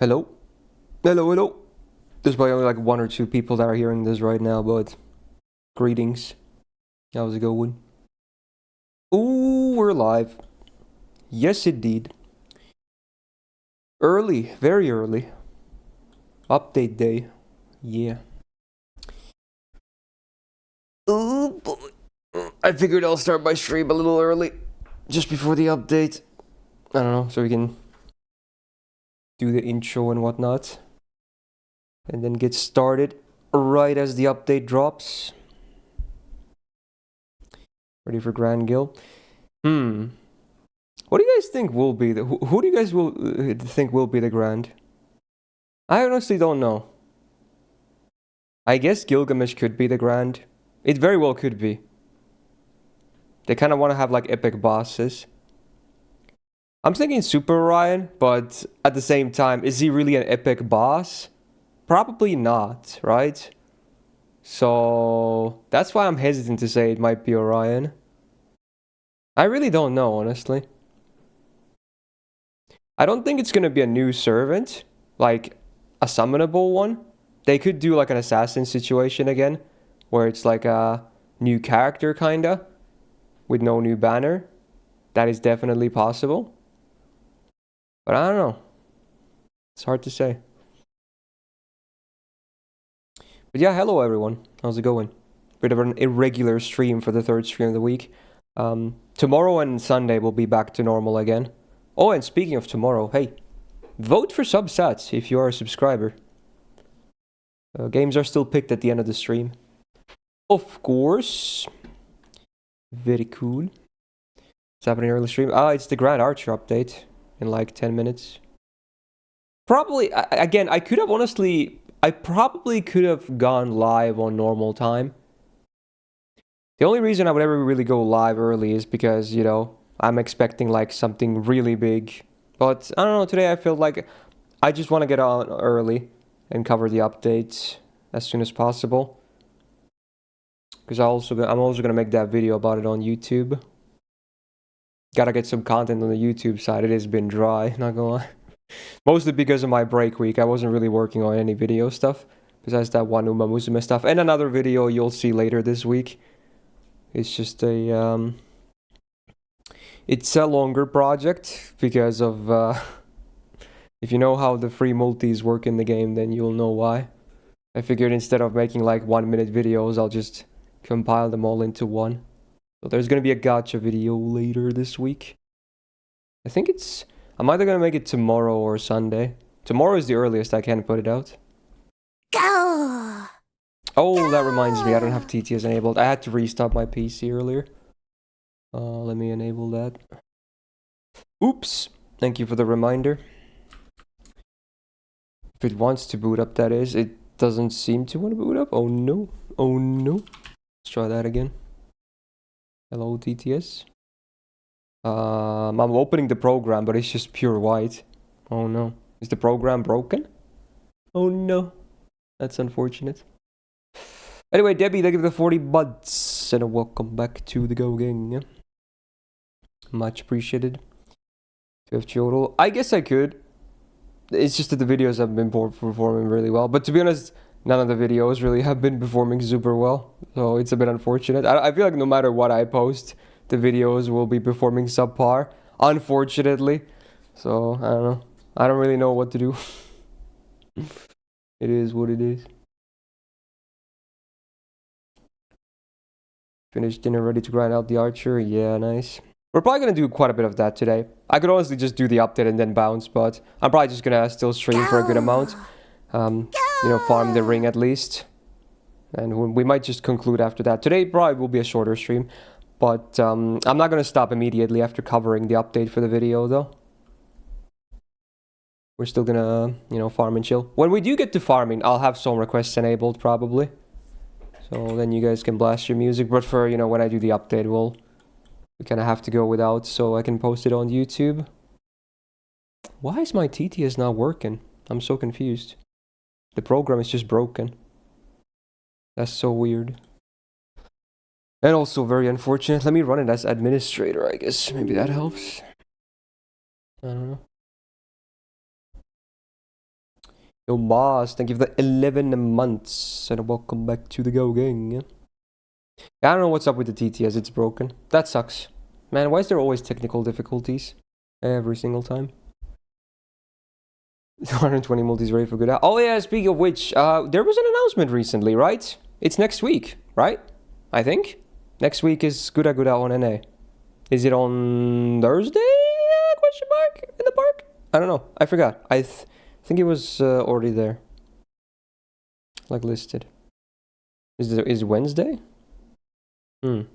Hello? Hello, hello. There's probably only like one or two people that are hearing this right now, but greetings. How's it going? Ooh, we're live. Yes, indeed. Early, very early. Update day. Yeah. Ooh, boy. I figured I'll start my stream a little early, just before the update. I don't know, so we can do the intro and whatnot. And then get started right as the update drops. Ready for Grand Guild? What do you guys think will be the... Who do you guys will think will be the Grand? I honestly don't know. I guess Gilgamesh could be the Grand. It very well could be. They kind of want to have like epic bosses. I'm thinking Super Orion, but at the same time, is he really an epic boss? Probably not, right? So that's why I'm hesitant to say it might be Orion. I really don't know, honestly. I don't think it's gonna be a new servant, like a summonable one. They could do like an assassin situation again, where it's like a new character kinda, with no new banner. That is definitely possible. But I don't know. It's hard to say. But yeah, hello everyone. How's it going? Bit of an irregular stream for the third stream of the week. Tomorrow and Sunday will be back to normal again. Oh, and speaking of tomorrow, hey, vote for subsats if you are a subscriber. Games are still picked at the end of the stream. Of course. Very cool. It's happening early stream. It's the Grand Archer update in like 10 minutes. Probably, again, I could have honestly... I probably could have gone live on normal time. The only reason I would ever really go live early is because, you know, I'm expecting like something really big. But I don't know, today I feel like I just want to get on early and cover the updates as soon as possible. Because I'm also gonna make that video about it on YouTube. Gotta get some content on the YouTube side. It has been dry, not gonna lie. Mostly because of my break week. I wasn't really working on any video stuff. Besides that one Uma Musume stuff. And another video you'll see later this week. It's just a it's a longer project because of if you know how the free multis work in the game, then you'll know why. I figured instead of making like 1-minute videos, I'll just compile them all into one. So there's gonna be a gacha video later this week. I think I'm either gonna make it tomorrow or Sunday. Tomorrow is the earliest I can put it out. Go! Oh, that reminds me, I don't have TTS enabled. I had to restart my PC earlier. Let me enable that. Oops! Thank you for the reminder. If it wants to boot up, that is. It doesn't seem to want to boot up. Oh no. Oh no. Let's try that again. Hello, TTS. I'm opening the program, but it's just pure white. Oh no. Is the program broken? Oh no. That's unfortunate. Anyway, Debbie, thank you for the 40 buds. And welcome back to the Go Gang. Much appreciated. To FGO. I guess I could. It's just that the videos have been performing really well. But to be honest, none of the videos really have been performing super well. So it's a bit unfortunate. I feel like no matter what I post, the videos will be performing subpar. Unfortunately. So, I don't know. I don't really know what to do. It is what it is. Finished dinner, ready to grind out the Archer. Yeah, nice. We're probably going to do quite a bit of that today. I could honestly just do the update and then bounce, but I'm probably just going to still stream for a good amount. You know, farm the ring at least. And we might just conclude after that. Today probably will be a shorter stream, but I'm not going to stop immediately after covering the update for the video, though. We're still going to, you know, farm and chill. When we do get to farming, I'll have some requests enabled, probably. So then you guys can blast your music. But for, you know, when I do the update, we kind of have to go without so I can post it on YouTube. Why is my TTS not working? I'm so confused. The program is just broken. That's so weird. And also very unfortunate. Let me run it as administrator, I guess. Maybe that helps. I don't know. Yo, boss, thank you for the 11 months, and welcome back to the Go Gang. I don't know what's up with the TTS, it's broken. That sucks. Man, why is there always technical difficulties? Every single time. 120 multis ready for good. Oh yeah, speaking of which, there was an announcement recently, right? It's next week, right? I think. Next week is Guda Guda on NA. Is it on Thursday? Question mark? In the park? I don't know. I forgot. I think it was already there. Like listed. Is Wednesday? No,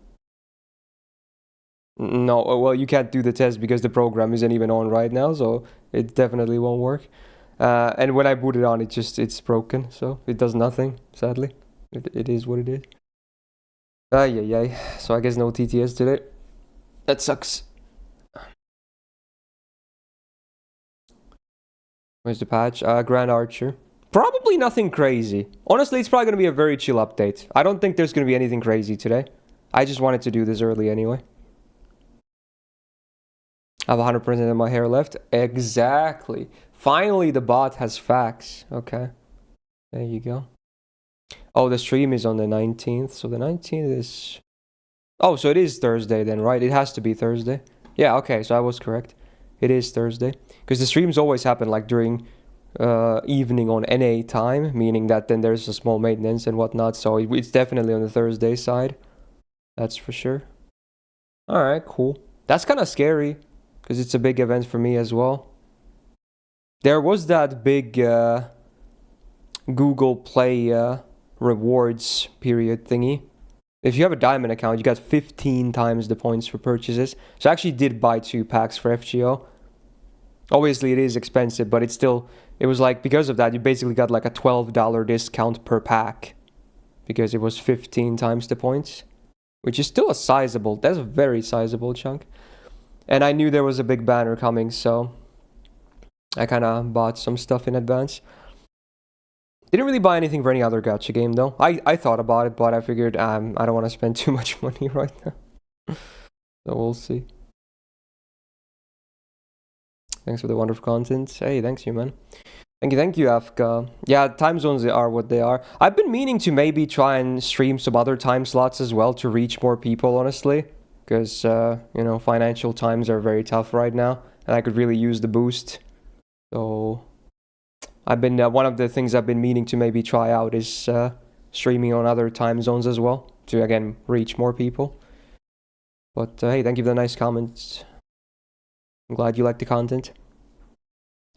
well, you can't do the test because the program isn't even on right now, so it definitely won't work. And when I boot it on, it's broken, so it does nothing, sadly. It is what it is. Ay. So I guess no TTS today. That sucks. Where's the patch? Grand Archer. Probably nothing crazy. Honestly, it's probably going to be a very chill update. I don't think there's going to be anything crazy today. I just wanted to do this early anyway. I have 100% of my hair left. Exactly. Finally, the bot has facts. Okay. There you go. Oh, the stream is on the 19th. So the 19th is... Oh, so it is Thursday then, right? It has to be Thursday. Yeah, okay. So I was correct. It is Thursday. Because the streams always happen like during evening on NA time. Meaning that then there's a small maintenance and whatnot. So it's definitely on the Thursday side. That's for sure. Alright, cool. That's kind of scary. Because it's a big event for me as well. There was that big Google Play rewards period thingy. If you have a diamond account, you got 15 times the points for purchases. So I actually did buy 2 packs for FGO. Obviously, it is expensive, but it was like, because of that, you basically got like a $12 discount per pack. Because it was 15 times the points. Which is still that's a very sizable chunk. And I knew there was a big banner coming, so I kind of bought some stuff in advance. Didn't really buy anything for any other gacha game, though. I thought about it, but I figured I don't want to spend too much money right now. So we'll see. Thanks for the wonderful content. Hey, thanks you, man. Thank you, Afka. Yeah, time zones are what they are. I've been meaning to maybe try and stream some other time slots as well to reach more people, honestly. Because, you know, financial times are very tough right now. And I could really use the boost. So, I've been, one of the things I've been meaning to maybe try out is streaming on other time zones as well. To, again, reach more people. But, hey, thank you for the nice comments. I'm glad you like the content.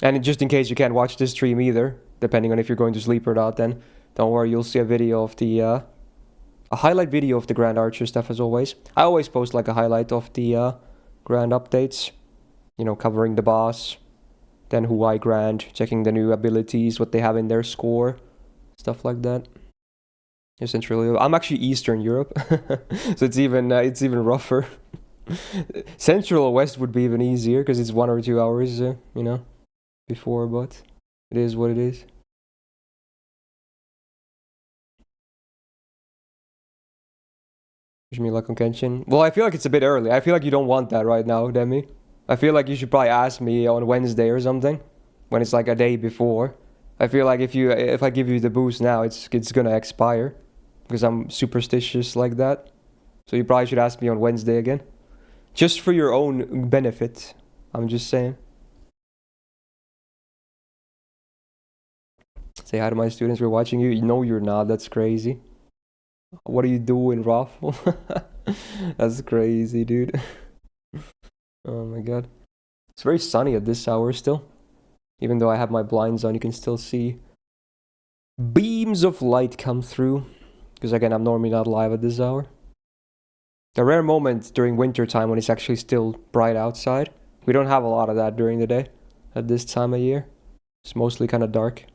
And just in case you can't watch this stream either, depending on if you're going to sleep or not, then don't worry, you'll see a video of the, a highlight video of the Grand Archer stuff as always. I always post like a highlight of the Grand updates, you know, covering the boss, then who I grand, checking the new abilities, what they have in their score, stuff like that. Central Europe. I'm actually Eastern Europe, so it's even rougher. Central or West would be even easier because it's 1 or 2 hours, you know, before, but it is what it is. Wish me luck on Kenshin. Well, I feel like it's a bit early. I feel like you don't want that right now, Demi. I feel like you should probably ask me on Wednesday or something, when it's like a day before. I feel like if I give you the boost now, it's gonna expire, because I'm superstitious like that. So you probably should ask me on Wednesday again, just for your own benefit. I'm just saying. Say hi to my students. We're watching you. No, you're not. That's crazy. What are you doing, Raffle? That's crazy, dude. Oh my god. It's very sunny at this hour still. Even though I have my blinds on, you can still see beams of light come through. Because again, I'm normally not live at this hour. A rare moment during winter time when it's actually still bright outside. We don't have a lot of that during the day at this time of year. It's mostly kind of dark.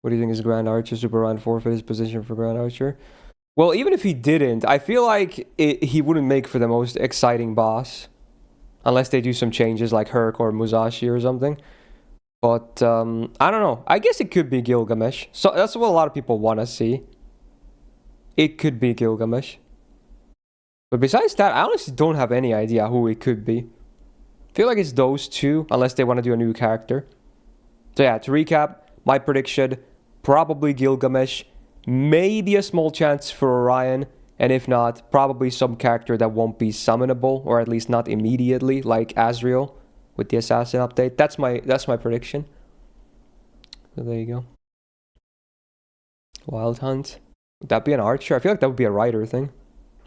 What do you think is Grand Archer? Super Ryan forfeit his position for Grand Archer? Well, even if he didn't, I feel like he wouldn't make for the most exciting boss. Unless they do some changes like Herc or Musashi or something. But, I don't know. I guess it could be Gilgamesh. So that's what a lot of people want to see. It could be Gilgamesh. But besides that, I honestly don't have any idea who it could be. feel like it's those two, unless they want to do a new character. So yeah, to recap, my prediction, probably Gilgamesh, maybe a small chance for Orion, and if not, probably some character that won't be summonable, or at least not immediately, like Azrael with the Assassin update. That's my prediction. So there you go. Wild Hunt. Would that be an archer? I feel like that would be a rider thing.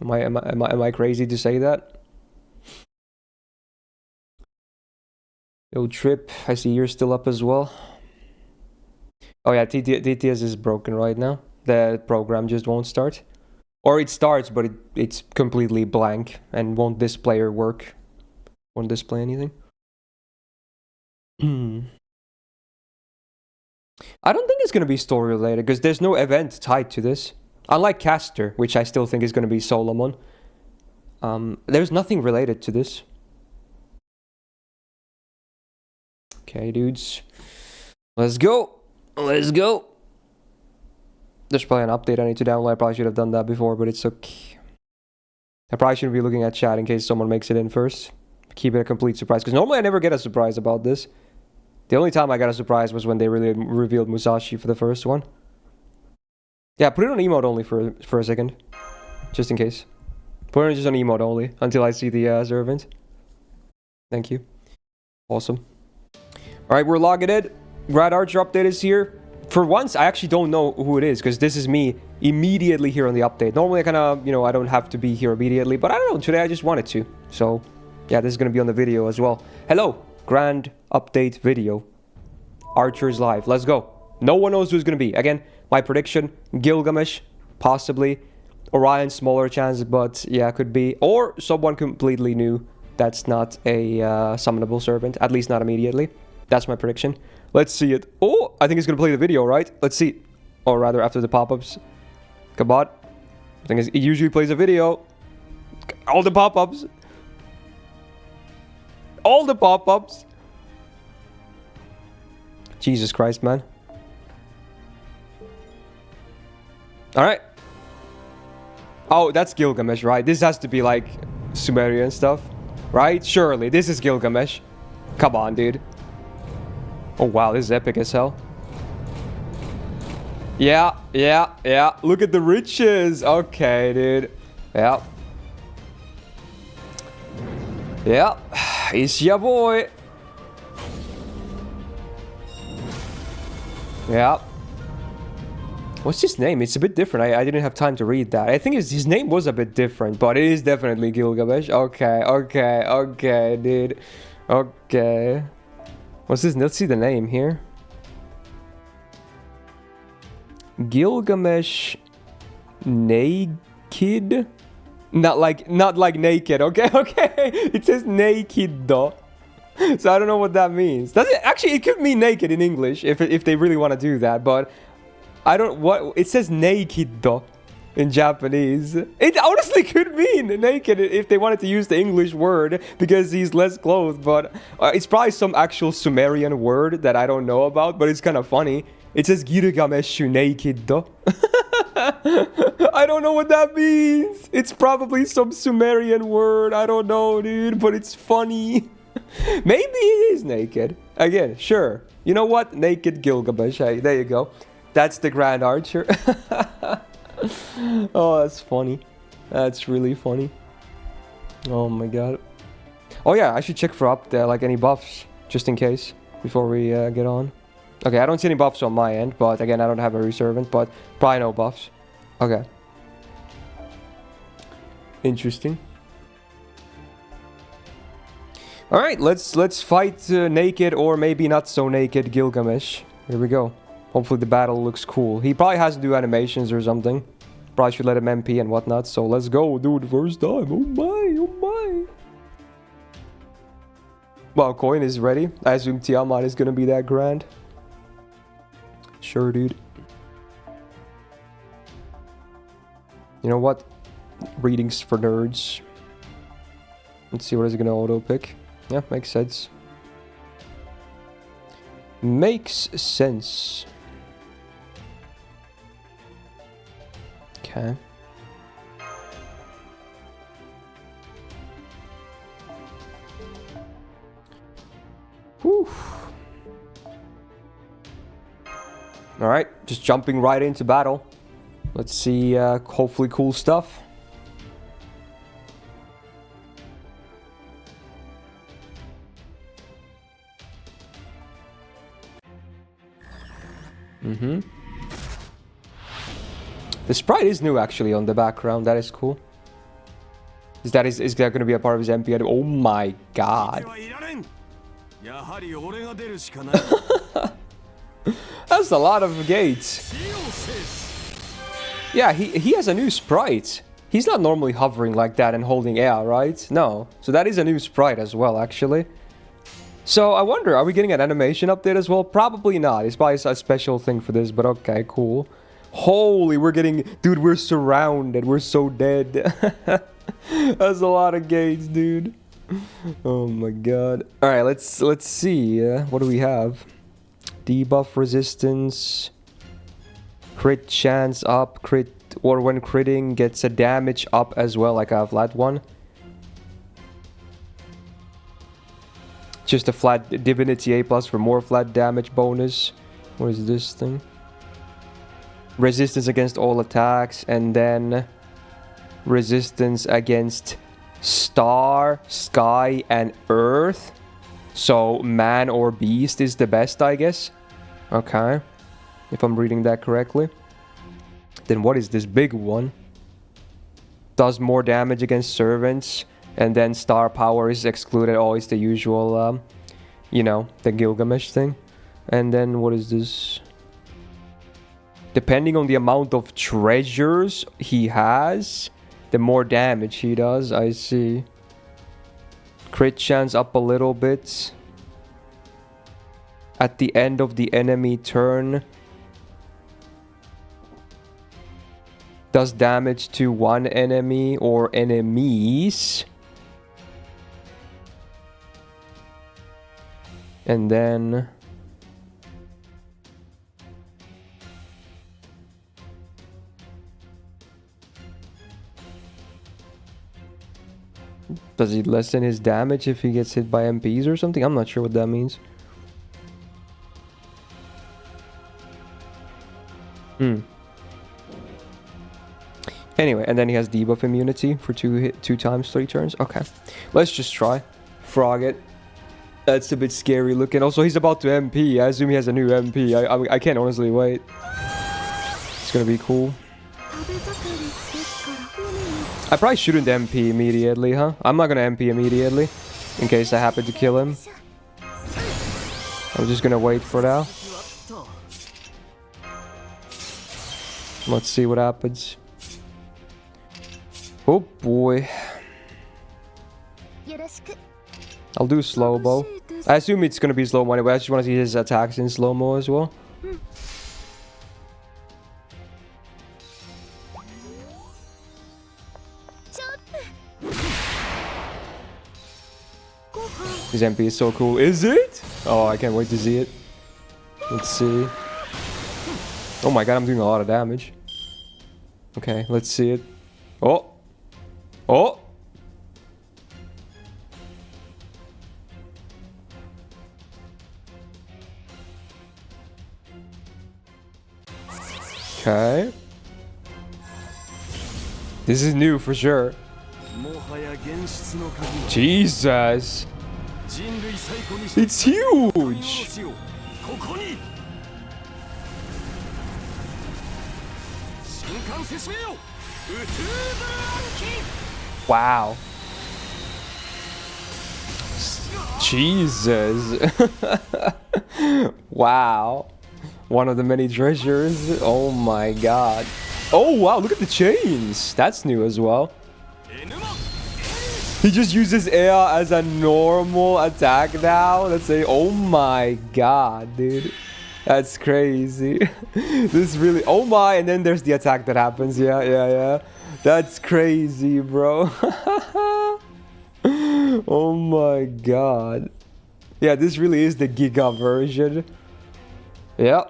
Am I crazy to say that? Yo, Trip, I see you're still up as well. Oh yeah, TTS is broken right now. The program just won't start. Or it starts, but it's completely blank and won't display or work. Won't display anything. I don't think it's going to be story related, because there's no event tied to this. Unlike Caster, which I still think is going to be Solomon. There's nothing related to this. Okay, dudes. Let's go. Let's go. There's probably an update I need to download. I probably should have done that before, but it's okay. I probably shouldn't be looking at chat in case someone makes it in first. Keep it a complete surprise, because normally I never get a surprise about this. The only time I got a surprise was when they really revealed Musashi for the first one. Yeah, put it on emote only for a second. Just in case. Put it just on emote only until I see the servant. Thank you. Awesome. Alright, we're logging in. Grand Archer update is here. For once, I actually don't know who it is, because this is me immediately here on the update. Normally, I kind of, I don't have to be here immediately, but I don't know, today I just wanted to. So, yeah, this is going to be on the video as well. Hello, Grand Update video. Archer's live. Let's go. No one knows who it's going to be. Again, my prediction, Gilgamesh, possibly. Orion, smaller chance, but yeah, could be. Or someone completely new that's not a summonable servant, at least not immediately. That's my prediction. Let's see it. Oh, I think it's going to play the video, right? Let's see. Or rather, after the pop-ups. Come on. I think it usually plays a video. All the pop-ups. All the pop-ups. Jesus Christ, man. Alright. Oh, that's Gilgamesh, right? This has to be like Sumerian stuff, right? Surely, this is Gilgamesh. Come on, dude. Oh, wow, this is epic as hell. Yeah. Look at the riches. Okay, dude. Yeah. Yeah. It's your boy. Yeah. What's his name? It's a bit different. I didn't have time to read that. I think his name was a bit different, but it is definitely Gilgamesh. Okay, dude. Okay. What's this? Let's see the name here. Gilgamesh naked? Not like naked, okay? It says naked though. So I don't know what that means. Does it actually, it could mean naked in English if they really want to do that, but I don't what it says naked though in Japanese. It honestly could mean naked if they wanted to use the English word because he's less clothed, but it's probably some actual Sumerian word that I don't know about, but it's kind of funny. It says Gilgamesh naked though. I don't know what that means. It's probably some Sumerian word. I don't know, dude, but it's funny. Maybe he is naked. Again, sure. You know what? Naked Gilgamesh. Hey, there you go. That's the Grand Archer. Oh, that's funny. That's really funny. Oh my god. Oh yeah, I should check for up there, like any buffs, just in case, before we get on. Okay, I don't see any buffs on my end, but again, I don't have a reservant, but probably no buffs. Okay. Interesting. All right, let's fight naked or maybe not so naked Gilgamesh. Here we go. Hopefully the battle looks cool. He probably has to do animations or something. Probably should let him MP and whatnot. So let's go, dude. First time. Oh my, oh my. Well, coin is ready. I assume Tiamat is gonna be that grand. Sure, dude. You know what? Readings for nerds. Let's see what is gonna auto pick. Yeah, makes sense. Makes sense. Okay. Whew. Alright, just jumping right into battle. Let's see, hopefully cool stuff. The sprite is new actually on the background. That is cool. Is that going to be a part of his MP? Oh my god. That's a lot of gates. Yeah, he has a new sprite. He's not normally hovering like that and holding air, right? No. So that is a new sprite as well, actually. So I wonder, are we getting an animation update as well? Probably not. It's probably a special thing for this, but okay, cool. Holy, we're getting... Dude, we're surrounded. We're so dead. That's a lot of gates, dude. Oh my god. Alright, let's see. What do we have? Debuff resistance. Crit chance up. Crit... Or when critting, gets a damage up as well, like a flat one. Just a flat Divinity A+ for more flat damage bonus. What is this thing? Resistance against all attacks, and then resistance against star, sky, and earth. So man or beast is the best, I guess. Okay, if I'm reading that correctly. Then what is this big one? Does more damage against servants, and then star power is excluded. Always the usual, you know, the Gilgamesh thing. And then what is this? Depending on the amount of treasures he has, the more damage he does. I see. Crit chance up a little bit. At the end of the enemy turn. Does damage to one enemy or enemies. And then... Does he lessen his damage if he gets hit by MPs or something? I'm not sure what that means. Anyway, and then he has debuff immunity for 2 times 3 turns. Okay, let's just try. Frog it. That's a bit scary looking. Also, he's about to MP. I assume he has a new MP. I can't honestly wait. It's gonna be cool. I probably shouldn't MP immediately, huh? I'm not gonna MP immediately, in case I happen to kill him. I'm just gonna wait for now. Let's see what happens. Oh boy. I'll do slow-mo. I assume it's gonna be slow-mo anyway. I just want to see his attacks in slow-mo as well. His MP is so cool. Is it? Oh, I can't wait to see it. Let's see. Oh my god, I'm doing a lot of damage. Okay, let's see it. Oh! Oh! Okay. This is new for sure. Jesus! It's huge! Wow. Jesus. Wow. One of the many treasures. Oh my god. Oh wow, look at the chains. That's new as well. He just uses air as a normal attack now. Let's say, oh my god, dude. That's crazy. This really, oh my, and then there's the attack that happens. Yeah. That's crazy, bro. Oh my god. Yeah, this really is the Giga version. Yeah.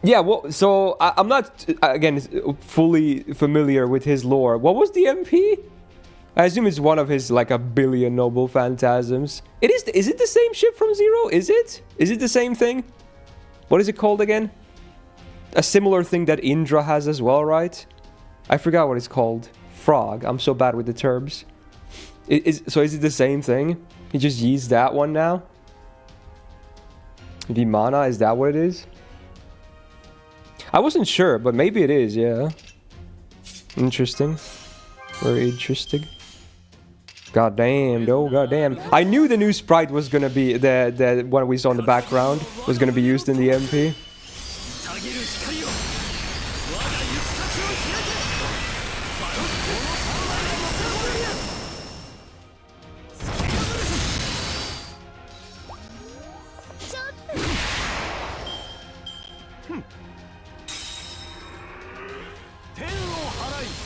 Yeah, well, so I'm not, again, fully familiar with his lore. What was the MP? I assume it's one of his like a billion noble phantasms. It is. Is it the same ship from Zero? Is it? Is it the same thing? What is it called again? A similar thing that Indra has as well, right? I forgot what it's called. Frog. I'm so bad with the terms. So is it the same thing? He just used that one now? Vimana, is that what it is? I wasn't sure, but maybe it is, yeah. Interesting. Very interesting. God damn, though, god damn. I knew the new sprite was gonna be the one we saw in the background was gonna be used in the MP.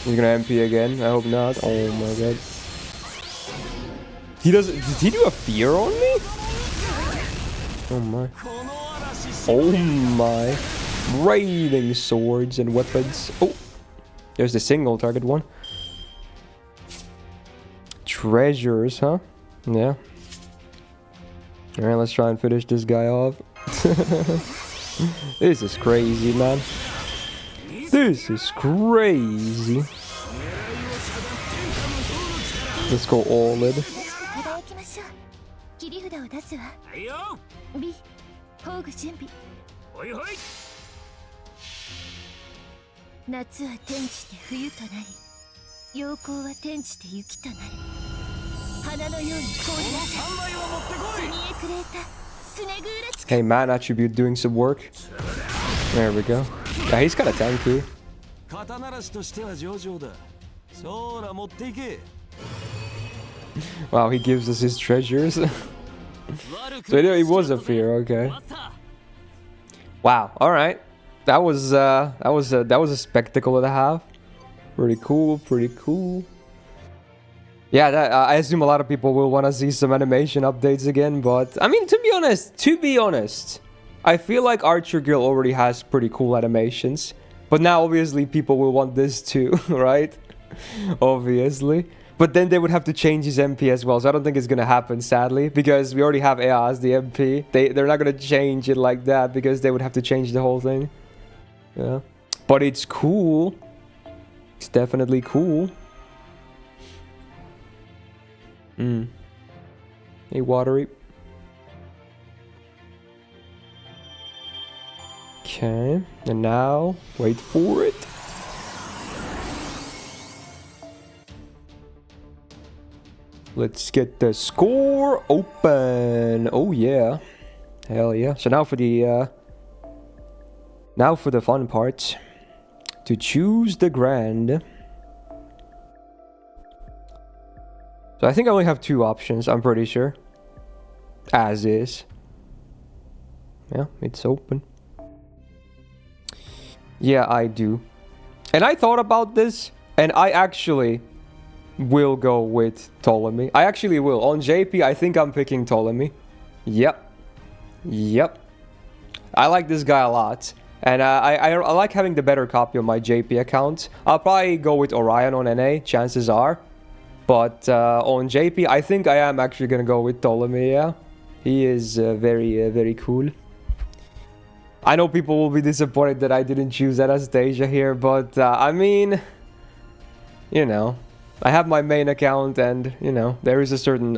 He's gonna MP again. I hope not. Oh my god. He doesn't. Did he do a fear on me? Oh my. Oh my. Raining swords and weapons. Oh. There's the single target one. Treasures, huh? Yeah. Alright, let's try and finish this guy off. This is crazy, man. This is crazy. Let's go all in. Hey, man attribute doing some work. There we go. Yeah, he's kind of tanky. Wow, he gives us his treasures. So it was a fear, okay. Wow. All right. That was a spectacle and a half. Pretty cool. Pretty cool. Yeah, I assume a lot of people will want to see some animation updates again, but I mean, to be honest, I feel like Archer Girl already has pretty cool animations. But now, obviously, people will want this too, right? Obviously. But then they would have to change his MP as well. So I don't think it's going to happen, sadly. Because we already have Ea as the MP. They're not going to change it like that. Because they would have to change the whole thing. Yeah. But it's cool. It's definitely cool. Hey, Watery. Okay, and now, wait for it. Let's get the score open. Oh yeah. Hell yeah. So now for the fun part. To choose the grand. So I think I only have two options, I'm pretty sure. As is. Yeah, it's open. Yeah, I do. And I thought about this, and I actually will go with Ptolemy. I actually will. On JP, I think I'm picking Ptolemy. Yep. Yep. I like this guy a lot. And I like having the better copy of my JP account. I'll probably go with Orion on NA, chances are. But on JP, I think I am actually going to go with Ptolemy, yeah. He is very cool. I know people will be disappointed that I didn't choose Anastasia here, but I mean, you know, I have my main account and, you know, there is a certain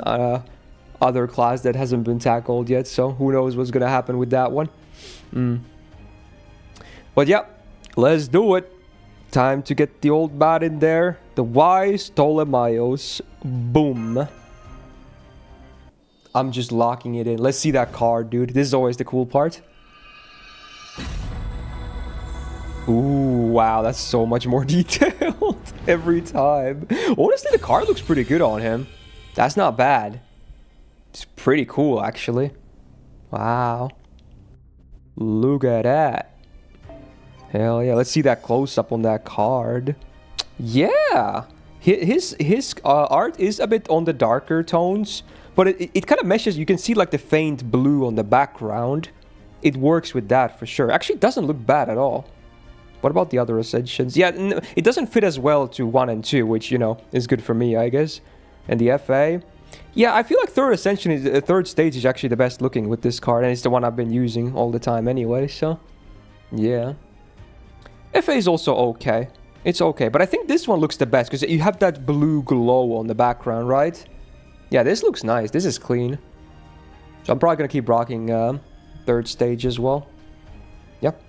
other class that hasn't been tackled yet, so who knows what's going to happen with that one. But yeah, let's do it. Time to get the old bat in there. The wise Ptolemaeus. Boom. I'm just locking it in. Let's see that card, dude. This is always the cool part. Ooh, wow, that's so much more detailed every time. Honestly, the card looks pretty good on him. That's not bad. It's pretty cool, actually. Wow. Look at that. Hell yeah, let's see that close-up on that card. Yeah. His art is a bit on the darker tones, but it kind of meshes. You can see like the faint blue on the background. It works with that for sure. Actually, it doesn't look bad at all. What about the other ascensions? Yeah, it doesn't fit as well to 1 and 2, which, you know, is good for me, I guess. And the FA. Yeah, I feel like third ascension is third stage is actually the best looking with this card, and it's the one I've been using all the time anyway, so yeah. FA is also okay. It's okay, but I think this one looks the best because you have that blue glow on the background, right? Yeah, this looks nice. This is clean. So I'm probably gonna keep rocking third stage as well. Yep.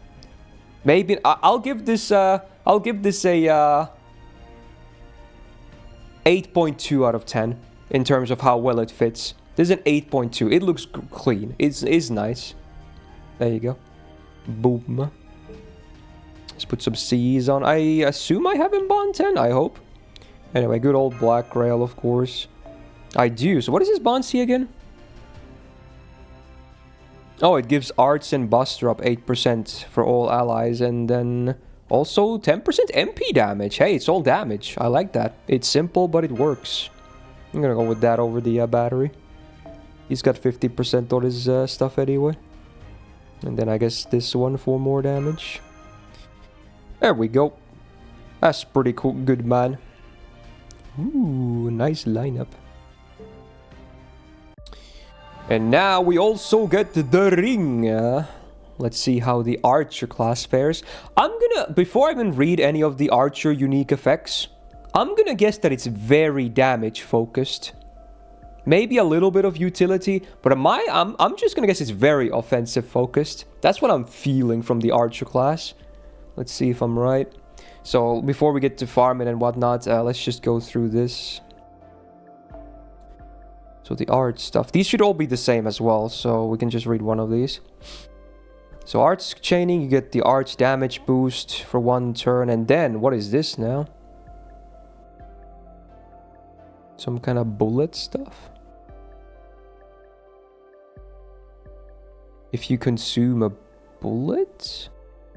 Maybe I'll give this a 8.2 out of 10 in terms of how well it fits. This is an 8.2. It looks clean. It's nice. There you go. Boom. Let's put some C's on. I assume I have him bond 10. I hope. Anyway, good old Black Rail, of course. I do. So what is his bond C again? Oh, it gives Arts and Buster up 8% for all allies, and then also 10% MP damage. Hey, it's all damage. I like that. It's simple, but it works. I'm gonna go with that over the battery. He's got 50% on his stuff anyway. And then I guess this one for more damage. There we go. That's pretty cool. Good, man. Ooh, nice lineup. And now we also get the ring. Let's see how the Archer class fares. Before I even read any of the Archer unique effects, I'm gonna guess that it's very damage focused. Maybe a little bit of utility, but I'm just gonna guess it's very offensive focused. That's what I'm feeling from the Archer class. Let's see if I'm right. So before we get to farming and whatnot, let's just go through this. So the art stuff. These should all be the same as well, so we can just read one of these. So arts chaining, you get the arts damage boost for 1 turn, and then, what is this now? Some kind of bullet stuff? If you consume a bullet?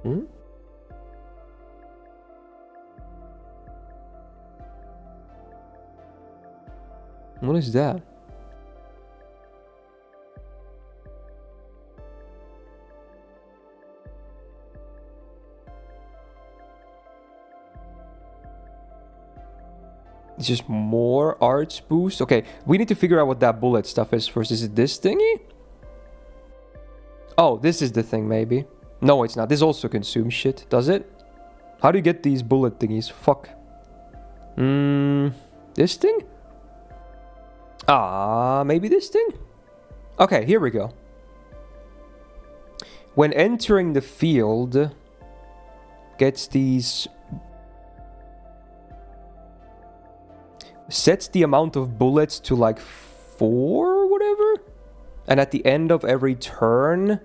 Hmm? What is that? It's just more arts boost. Okay, we need to figure out what that bullet stuff is first. Is it this thingy? Oh, this is the thing, maybe. No, it's not. This also consumes shit, does it? How do you get these bullet thingies? Fuck. This thing? Maybe this thing? Okay, here we go. When entering the field, gets these... Sets the amount of bullets to like 4 or whatever. And at the end of every turn,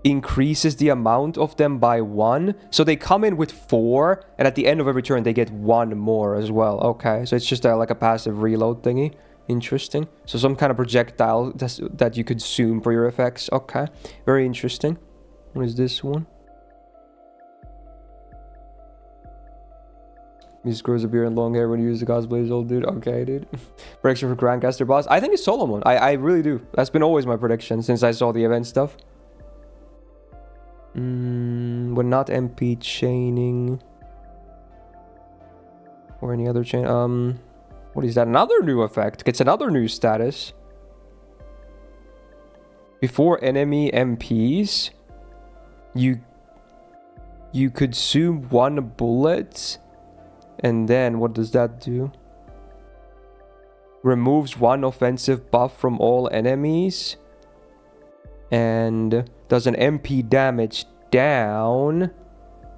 increases the amount of them by 1. So they come in with 4, and at the end of every turn, they get 1 more as well. Okay, so it's just like a passive reload thingy. Interesting. So some kind of projectile that you consume for your effects. Okay, very interesting. What is this one? Myst grows a beard and long hair when you use the cosplays, old dude. Okay, dude. Prediction for Grandcaster boss. I think it's Solomon. I really do. That's been always my prediction since I saw the event stuff. We're not MP chaining. Or any other chain. What is that? Another new effect. Gets another new status. Before enemy MPs, you consume 1 bullet. And then, what does that do? Removes 1 offensive buff from all enemies. And does an MP damage down,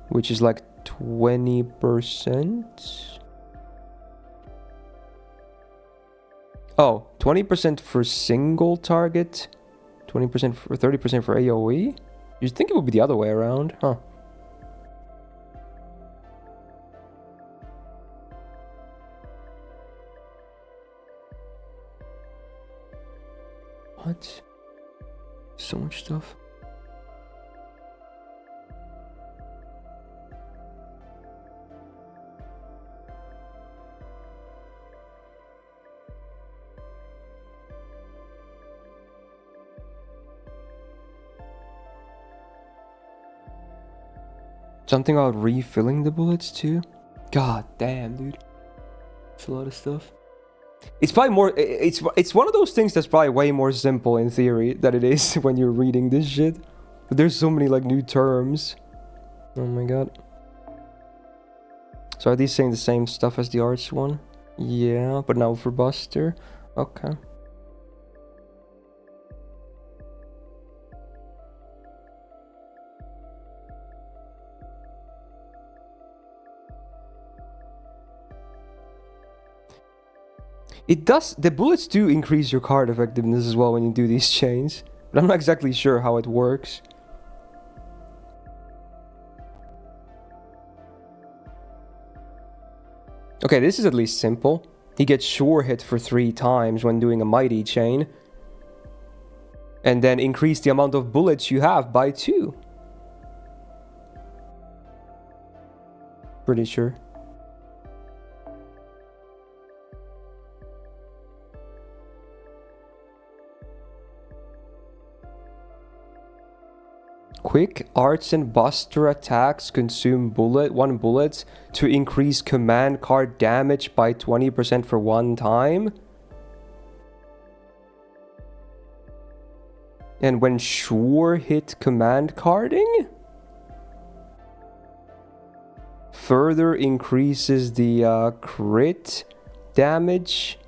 which is like 20%. Oh, 20% for single target. 20% for 30% for AoE? You'd think it would be the other way around, huh? What? So much stuff. Something about refilling the bullets too. God damn, dude. It's a lot of stuff. It's probably more... It's one of those things that's probably way more simple in theory than it is when you're reading this shit. But there's so many, like, new terms. Oh my god. So are these saying the same stuff as the arts one? Yeah, but now for Buster. Okay. It does... The bullets do increase your card effectiveness as well when you do these chains. But I'm not exactly sure how it works. Okay, this is at least simple. He gets sure hit for 3 times when doing a mighty chain. And then increase the amount of bullets you have by 2. Pretty sure. Quick arts and buster attacks consume 1 bullet to increase command card damage by 20% for 1 time. And when sure hit command carding, further increases the crit damage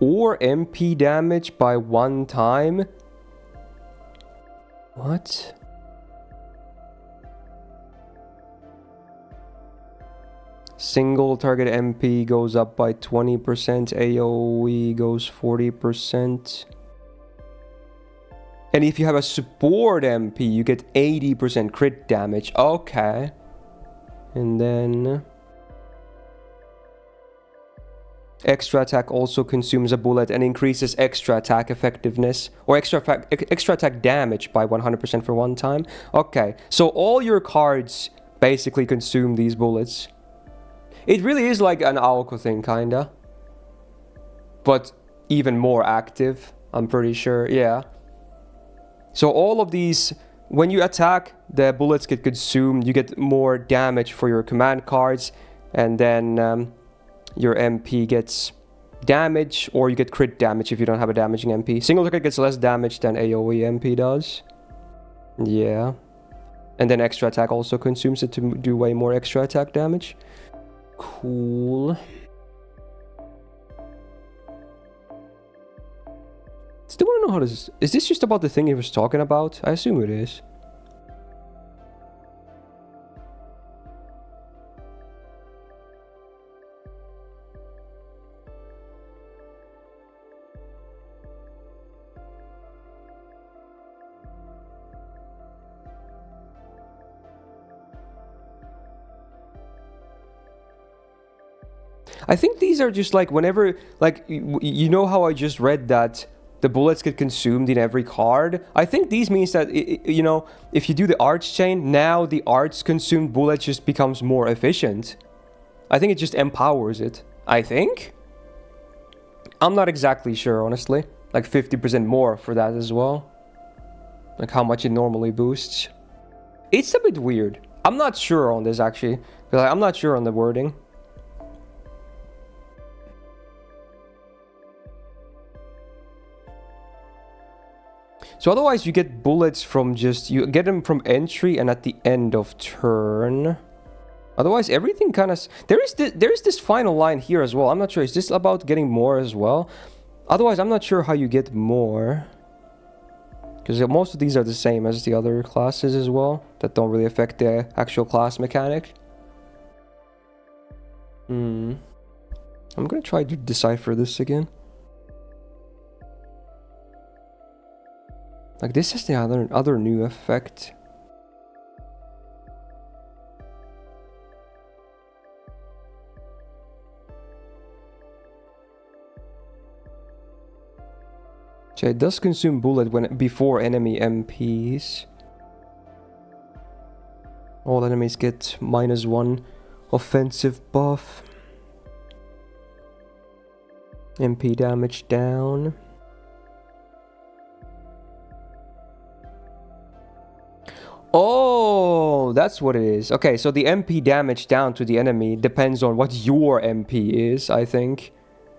or MP damage by 1 time. What? Single target MP goes up by 20%, AoE goes 40%. And if you have a support MP, you get 80% crit damage. Okay. And then... extra attack also consumes a bullet and increases extra attack effectiveness. Or extra attack damage by 100% for 1 time. Okay. So all your cards basically consume these bullets. It really is like an Aoko thing, kinda. But even more active, I'm pretty sure, yeah. So all of these, when you attack, the bullets get consumed, you get more damage for your command cards, and then your MP gets damage, or you get crit damage if you don't have a damaging MP. Single target gets less damage than AoE MP does. Yeah. And then extra attack also consumes it to do way more extra attack damage. Cool. Still want to know how this is this just about the thing he was talking about? I assume it is. I think these are just like whenever, like, you know how I just read that the bullets get consumed in every card? I think these means that, you know, if you do the arts chain, now the arts consumed bullet just becomes more efficient. I think it just empowers it. I think? I'm not exactly sure, honestly. Like 50% more for that as well. Like how much it normally boosts. It's a bit weird. I'm not sure on this actually. Like, I'm not sure on the wording. So otherwise you get bullets from just... you get them from entry and at the end of turn. Otherwise everything kind of... There is this final line here as well. I'm not sure. Is this about getting more as well? Otherwise I'm not sure how you get more. Because most of these are the same as the other classes as well. That don't really affect the actual class mechanic. I'm gonna try to decipher this again. Like this is the other new effect. So it does consume bullet before enemy MPs. All enemies get -1 offensive buff. MP damage down. Oh, that's what it is. Okay, so the MP damage down to the enemy depends on what your MP is, I think.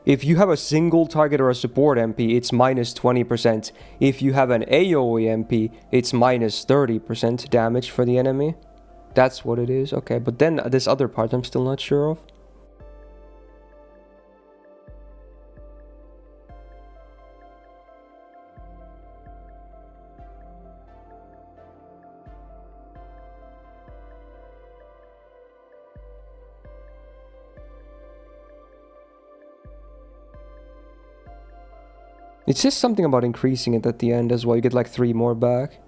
If you have a single target or a support MP, it's minus 20%. If you have an AoE MP, it's minus 30% damage for the enemy. That's what it is. Okay, but then this other part I'm still not sure of. It's just something about increasing it at the end as well. You get like 3 more back.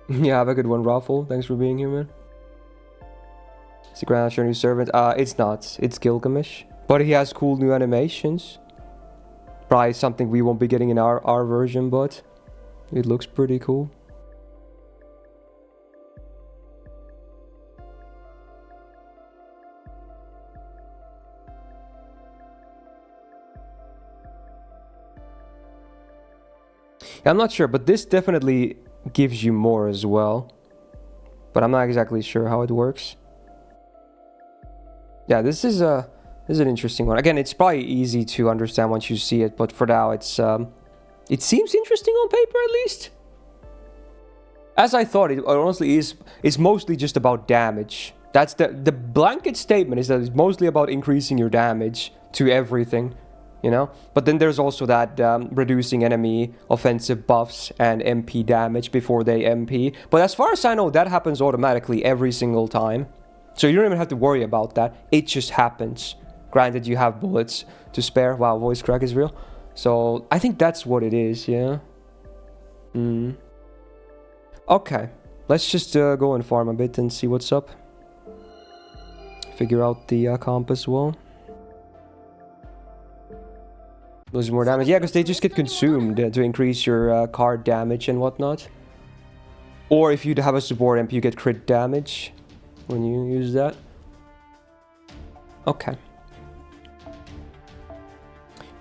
Yeah, have a good one, Raffle. Thanks for being here, man. It's the Grand Archer new servant. It's not. It's Gilgamesh. But he has cool new animations. Probably something we won't be getting in our version, but it looks pretty cool. I'm not sure, but this definitely gives you more as well. But I'm not exactly sure how it works. Yeah, this is an interesting one. Again, it's probably easy to understand once you see it, but for now it's it seems interesting on paper at least. As I thought, it honestly is. It's mostly just about damage. That's the blanket statement is that it's mostly about increasing your damage to everything. You know, but then there's also that reducing enemy offensive buffs and MP damage before they MP. But as far as I know, that happens automatically every single time. So you don't even have to worry about that. It just happens. Granted, you have bullets to spare. Wow, voice crack is real. So I think that's what it is, yeah. Okay, let's just go and farm a bit and see what's up. Figure out the comp as well. Lose more damage. Yeah, because they just get consumed to increase your card damage and whatnot. Or if you have a support MP, you get crit damage when you use that. Okay.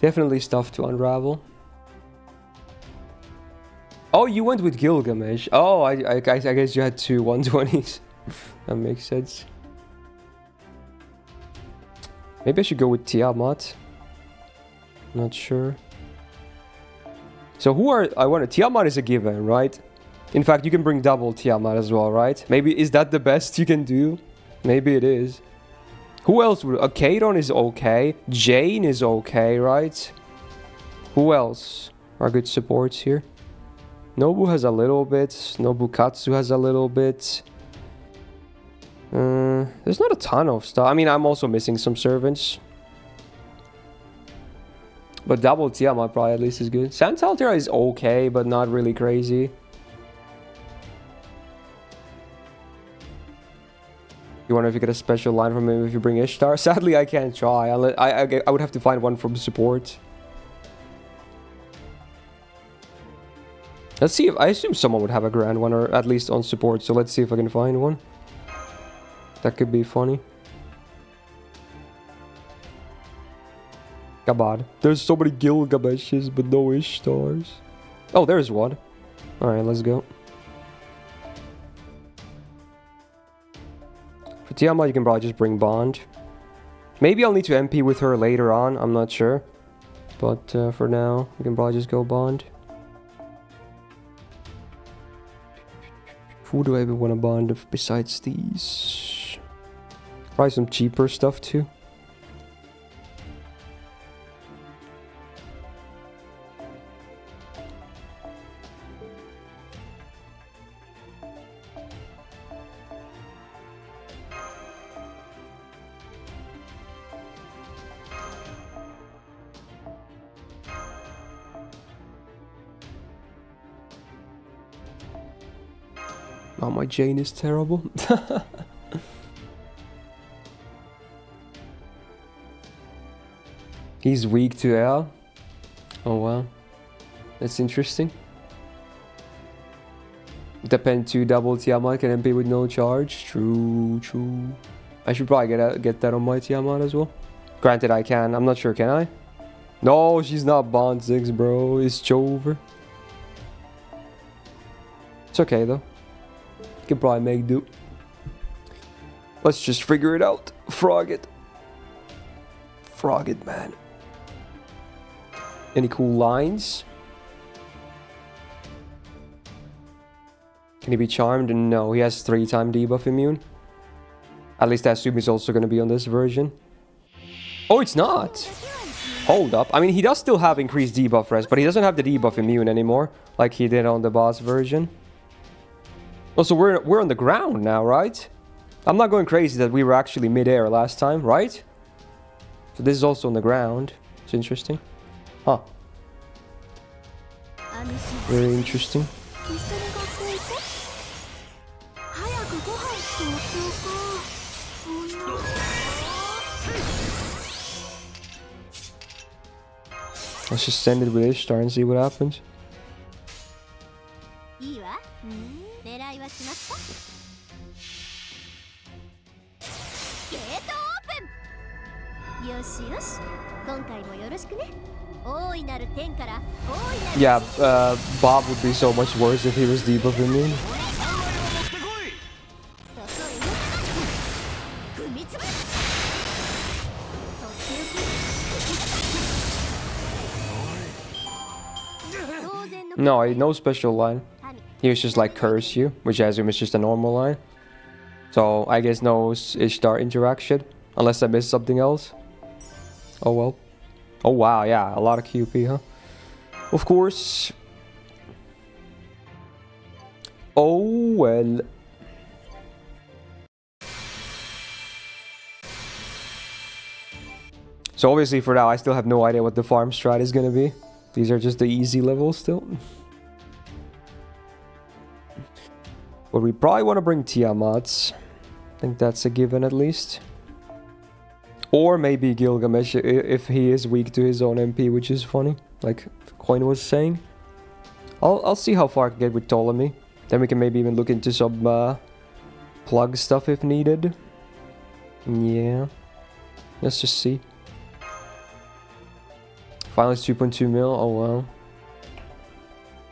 Definitely stuff to unravel. Oh, you went with Gilgamesh. Oh, I guess you had 2 120s. That makes sense. Maybe I should go with Tiamat. Not sure. So who are... I want to... Tiamat is a given, right? In fact, you can bring double Tiamat as well, right? Maybe... Is that the best you can do? Maybe it is. Who else would... Kadon is okay. Jane is okay, right? Who else are good supports here? Nobu has a little bit. Nobukatsu has a little bit. There's not a ton of stuff. I mean, I'm also missing some servants. But double Tiamat probably at least is good. Santaltera is okay, but not really crazy. You wonder if you get a special line from him if you bring Ishtar? Sadly, I can't try. I would have to find one from support. Let's see if... I assume someone would have a grand one, or at least on support. So let's see if I can find one. That could be funny. God, there's so many Gilgameshes, but no Ishtars. Oh, there's one. Alright, let's go. For Tiamat, you can probably just bring Bond. Maybe I'll need to MP with her later on, I'm not sure. But for now, you can probably just go Bond. Who do I even want to bond besides these? Probably some cheaper stuff too. Oh, my Jane is terrible. He's weak to air. Oh wow. That's interesting. Depend to double Tiamat can MP with no charge. True, true. I should probably get that on my Tiamat as well. Granted, I can. I'm not sure, can I? No, she's not Bond 6, bro. It's Chover. It's okay, though. Can probably make do. Let's just figure it out. Frog it. Frog it, man. Any cool lines? Can he be charmed? No, he has 3-time debuff immune. At least I assume he's also going to be on this version. Oh, it's not. Hold up. I mean, he does still have increased debuff rest, but he doesn't have the debuff immune anymore, like he did on the boss version. Also, we're on the ground now, right? I'm not going crazy that we were actually mid-air last time, right? So this is also on the ground. It's interesting. Huh. Very interesting. Let's just send it with Ishtar and see what happens. Yeah, Bob would be so much worse if he was debuff immune. No, no special line. He was just like curse you, which I assume is just a normal line. So I guess no Ishtar interaction, unless I missed something else. Oh well. Oh wow, yeah, a lot of QP, huh? Of course. Oh well. So obviously for now I still have no idea what the farm strat is gonna be. These are just the easy levels still. But we probably want to bring Tiamats. I think that's a given at least. Or maybe Gilgamesh if he is weak to his own MP, which is funny. Like Coin was saying. I'll see how far I can get with Ptolemy. Then we can maybe even look into some plug stuff if needed. Yeah. Let's just see. Finally, it's 2.2 mil. Oh wow.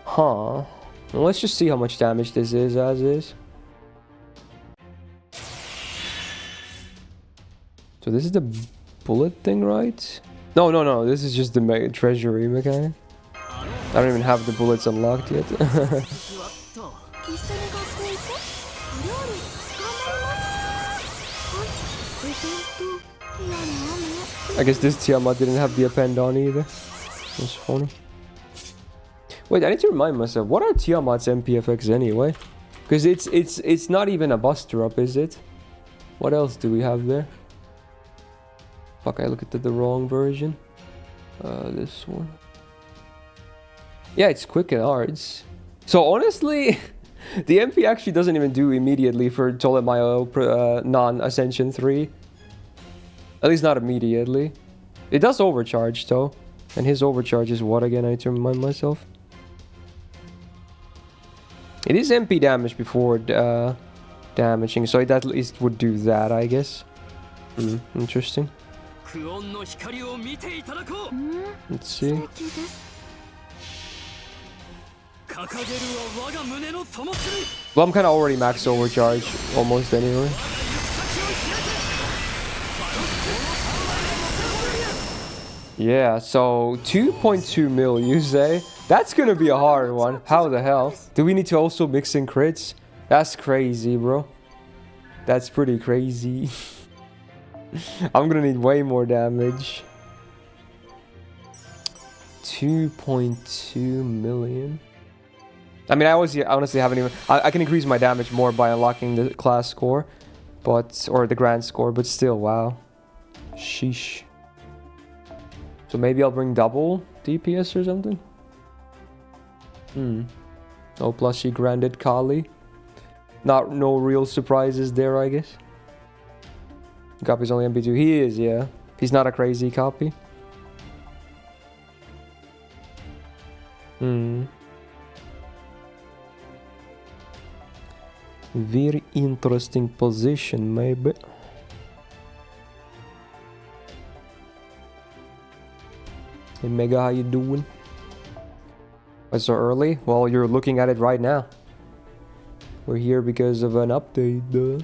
Huh. Well, let's just see how much damage this is as is. So this is the bullet thing, right? No. This is just the treasury mechanic. I don't even have the bullets unlocked yet. I guess this Tiamat didn't have the append on either. That's funny. Wait, I need to remind myself, what are Tiamat's MPFX anyway? Because it's not even a buster up, is it? What else do we have there? Fuck, I looked at the wrong version. This one. Yeah, it's quick and arts. So honestly, the MP actually doesn't even do immediately for Ptolemaio non-Ascension 3. At least not immediately. It does overcharge though. And his overcharge is what again? I need to remind myself. It is MP damage before damaging, so it at least would do that, I guess. Interesting. Let's see. Well, I'm kind of already max overcharge, almost anyway. Yeah, so 2.2 mil, you say? That's gonna be a hard one. How the hell? Do we need to also mix in crits? That's crazy, bro. That's pretty crazy. I'm gonna need way more damage. 2.2 million. I mean, I honestly haven't even... I can increase my damage more by unlocking the class score. But... Or the grand score, but still, wow. Sheesh. So maybe I'll bring double DPS or something? Oh, plus she granted Kali. No real surprises there, I guess. Copy's only MP2. He is, yeah. He's not a crazy copy. Very interesting position, maybe. Hey Mega, how you doing? Why so early? Well, you're looking at it right now. We're here because of an update, duh.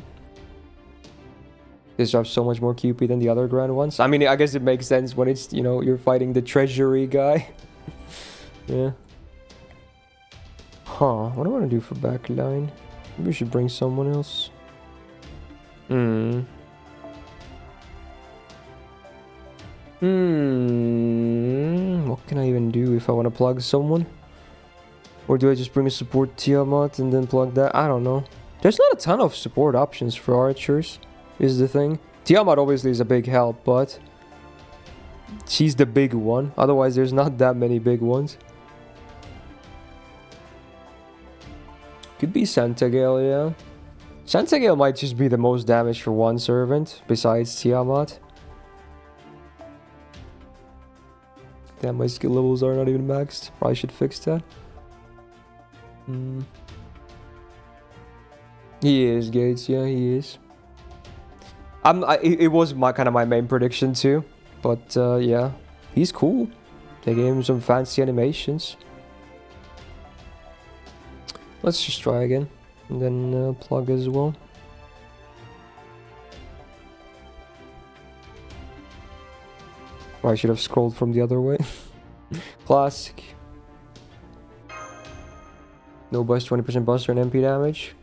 This drops so much more QP than the other grand ones. I mean, I guess it makes sense when it's, you know, you're fighting the treasury guy. Yeah. Huh, what do I want to do for backline? Maybe we should bring someone else. What can I even do if I want to plug someone? Or do I just bring a support Tiamat and then plug that? I don't know. There's not a ton of support options for archers, is the thing. Tiamat obviously is a big help, but she's the big one. Otherwise, there's not that many big ones. Could be Santagale, yeah. Santagale might just be the most damage for one servant, besides Tiamat. Damn, my skill levels are not even maxed. Probably should fix that. He is, Gates, yeah, he is. It was my kind of my main prediction too. But yeah, he's cool. They gave him some fancy animations. Let's just try again. And then plug as well. Or I should have scrolled from the other way. Classic. No bust, 20% buster and MP damage.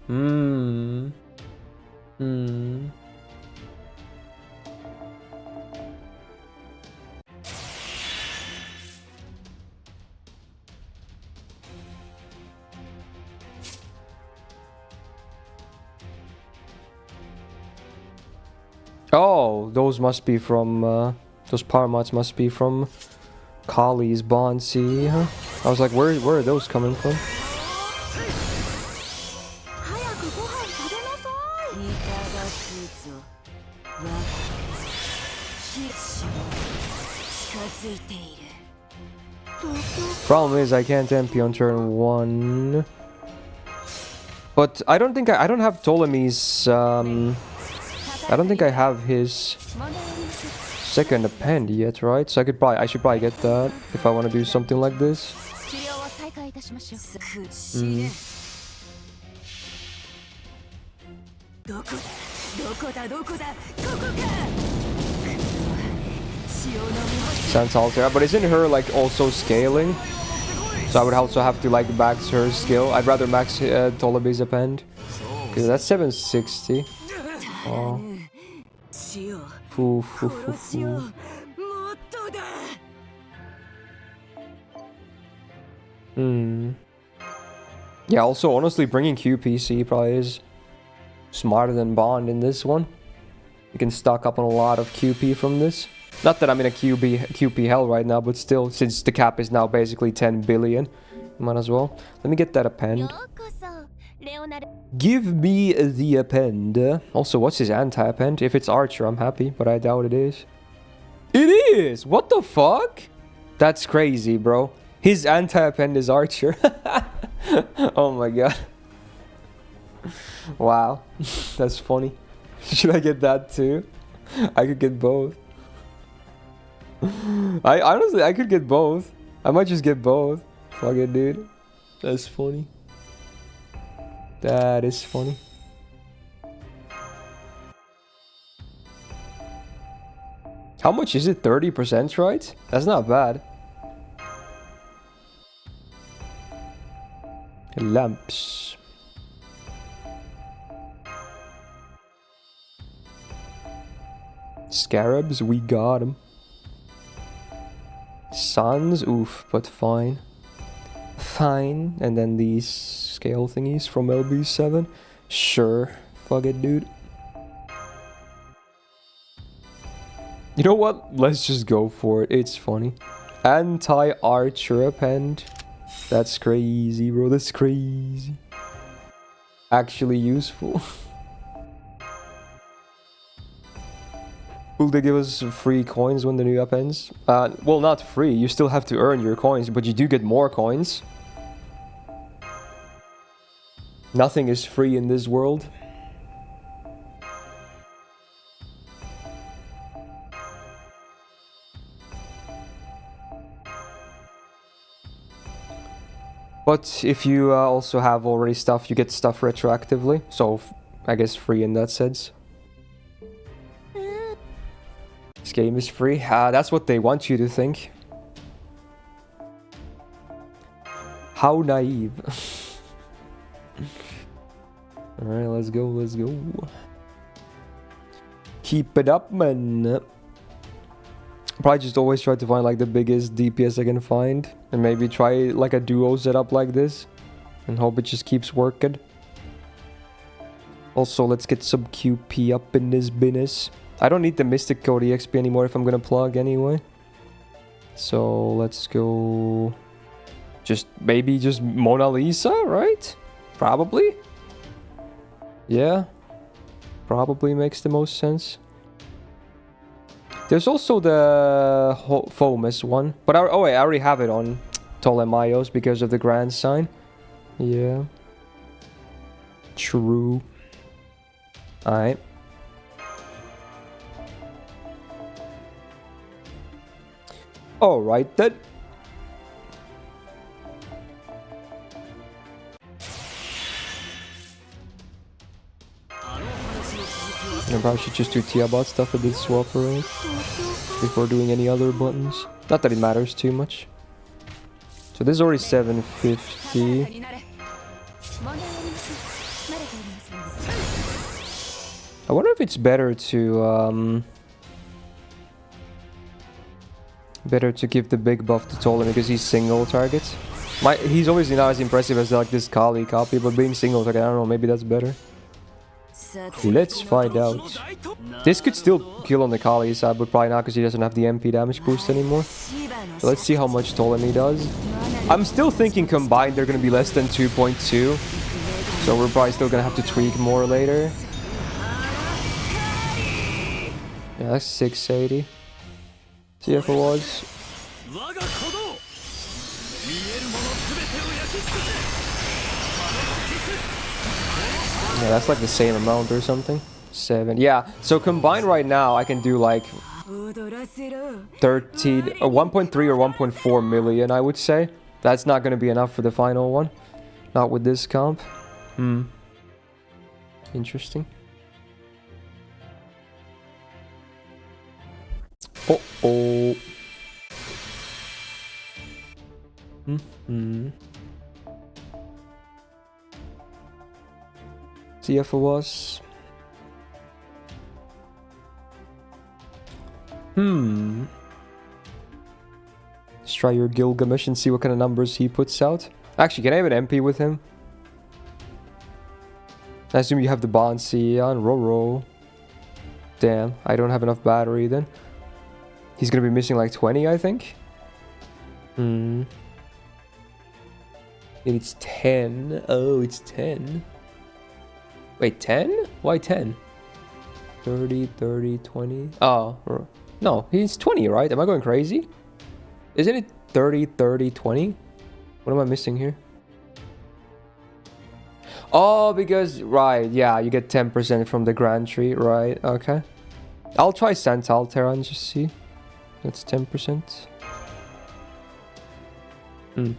Oh, those must be from, those power mods must be from Kali's Bonsi, huh? I was like, where are those coming from? Problem is, I can't MP on turn 1. But I don't think I don't have Ptolemy's, I don't think I have his second append yet, right? So I should probably get that if I want to do something like this. Sans Altera, but isn't her like also scaling? So I would also have to like max her skill. I'd rather max Ptolemy's append. Okay, that's 760. Oh. Yeah, also honestly bringing QPC probably is smarter than Bond in this one. You can stock up on a lot of QP from this. Not that I'm in a QP hell right now, but still, since the cap is now basically 10 billion, might as well. Let me get that append. Give me the append. Also, what's his anti-append? If it's Archer, I'm happy, but I doubt it is. It is! What the fuck? That's crazy, bro. His anti-append is Archer. Oh my god. Wow. That's funny. Should I get that too? I could get both. I could get both. I might just get both. Fuck it, dude. That's funny. That is funny. How much is it? 30%, right? That's not bad. Lamps. Scarabs, we got them. Suns, oof, but fine. Fine. And then these scale thingies from LB7. Sure. Fuck it, dude. You know what? Let's just go for it. It's funny. Anti-archer append. That's crazy, bro. That's crazy. Actually useful. Will they give us free coins when the new app ends? Well, not free. You still have to earn your coins, but you do get more coins. Nothing is free in this world. But if you also have already stuff, you get stuff retroactively. So I guess free in that sense. This game is free. That's what they want you to think. How naive. Alright, let's go, let's go. Keep it up, man. Probably just always try to find like the biggest DPS I can find. And maybe try like a duo setup like this. And hope it just keeps working. Also, let's get some QP up in this business. I don't need the Mystic Code EXP anymore if I'm gonna plug anyway. So let's go... maybe just Mona Lisa, right? Probably. Yeah. Probably makes the most sense. There's also the Fomus one. But oh wait, I already have it on Ptolemaios because of the grand sign. Yeah. True. Alright. Alright then. I probably should just do Tiabat stuff a bit swap around before doing any other buttons. Not that it matters too much. So this is already 750. I wonder if it's better to give the big buff to Tolan because he's single target. He's obviously not as impressive as like this Kali copy, but being single target, I don't know, maybe that's better. Let's find out. This could still kill on the Kali side, but probably not because he doesn't have the MP damage boost anymore. So let's see how much Ptolemy does. I'm still thinking combined they're going to be less than 2.2. So we're probably still going to have to tweak more later. Yeah, that's 680. See if it was. Yeah, that's like the same amount or something. 7. Yeah, so combined right now I can do like 13 or 1.3 or 1.4 million, I would say. That's not going to be enough for the final one. Not with this comp. Interesting. Uh-oh. See if it was. Let's try your Gilgamesh and see what kind of numbers he puts out. Actually, can I have an MP with him? I assume you have the Bonsi on Roro. Damn, I don't have enough battery then. He's gonna be missing like 20, I think. It's 10. Oh, it's 10. Wait, 10? Why 10? 30, 30, 20. Oh, no, he's 20, right? Am I going crazy? Isn't it 30, 30, 20? What am I missing here? Oh, because, right, yeah, you get 10% from the Grand Tree, right, okay. I'll try Santalterra and just see. That's 10%. It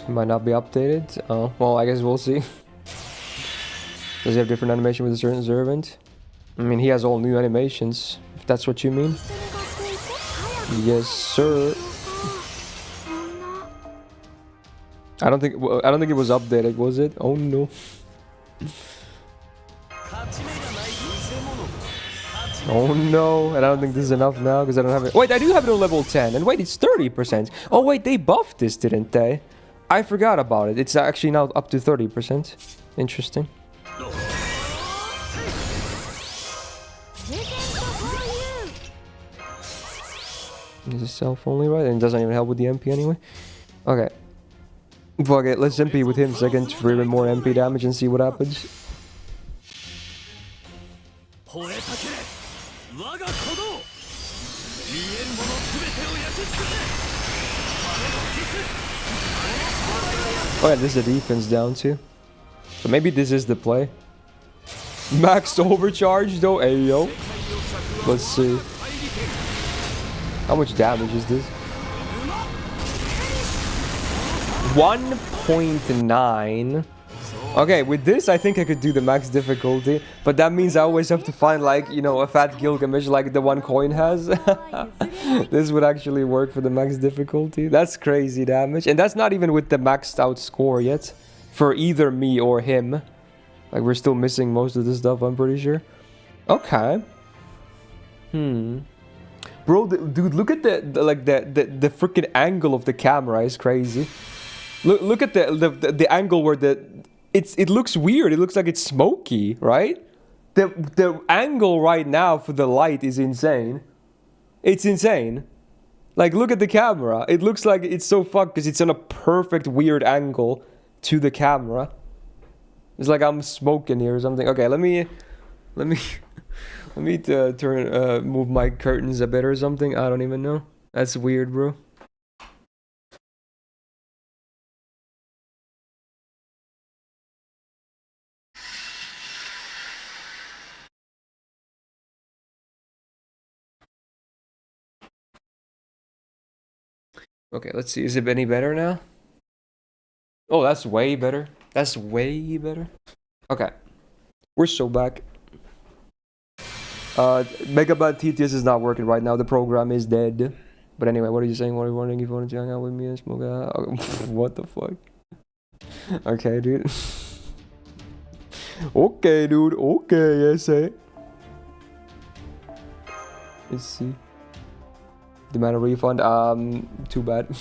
might not be updated. Oh, well, I guess we'll see. Does he have different animation with a certain servant? I mean, he has all new animations, if that's what you mean. Yes, sir. I don't think it was updated, was it? Oh no. Oh no, and I don't think this is enough now because I don't have it. Wait, I do have it on level 10. And wait, it's 30%. Oh wait, they buffed this, didn't they? I forgot about it. It's actually now up to 30%. Interesting. Is it self only, right? And it doesn't even help with the MP anyway. Okay. Fuck it, let's MP with him second for even more MP damage and see what happens. Oh yeah, this is the defense down too. So maybe this is the play. Max overcharge though. Hey yo. Let's see. How much damage is this? 1.9. Okay, with this I think I could do the max difficulty, but that means I always have to find like, you know, a fat Gilgamesh like the one coin has. This would actually work for the max difficulty. That's crazy damage, and that's not even with the maxed out score yet for either me or him. Like we're still missing most of the stuff, I'm pretty sure. Okay. Bro, dude, look at the freaking angle of the camera is crazy. Look at the angle where it looks weird. It looks like it's smoky, right? The angle right now for the light is insane. It's insane. Like, look at the camera. It looks like it's so fucked because it's on a perfect weird angle to the camera. It's like I'm smoking here or something. Okay, let me move my curtains a bit or something. I don't even know. That's weird, bro. Okay, let's see. Is it any better now? Oh, that's way better. That's way better. Okay. We're so back. Megabyte TTS is not working right now. The program is dead. But anyway, what are you saying? What are you wondering if you wanted to hang out with me and smoke out? What the fuck? Okay, dude. Okay, dude. Okay, yes, eh? Let's see. Demand a refund. Too bad.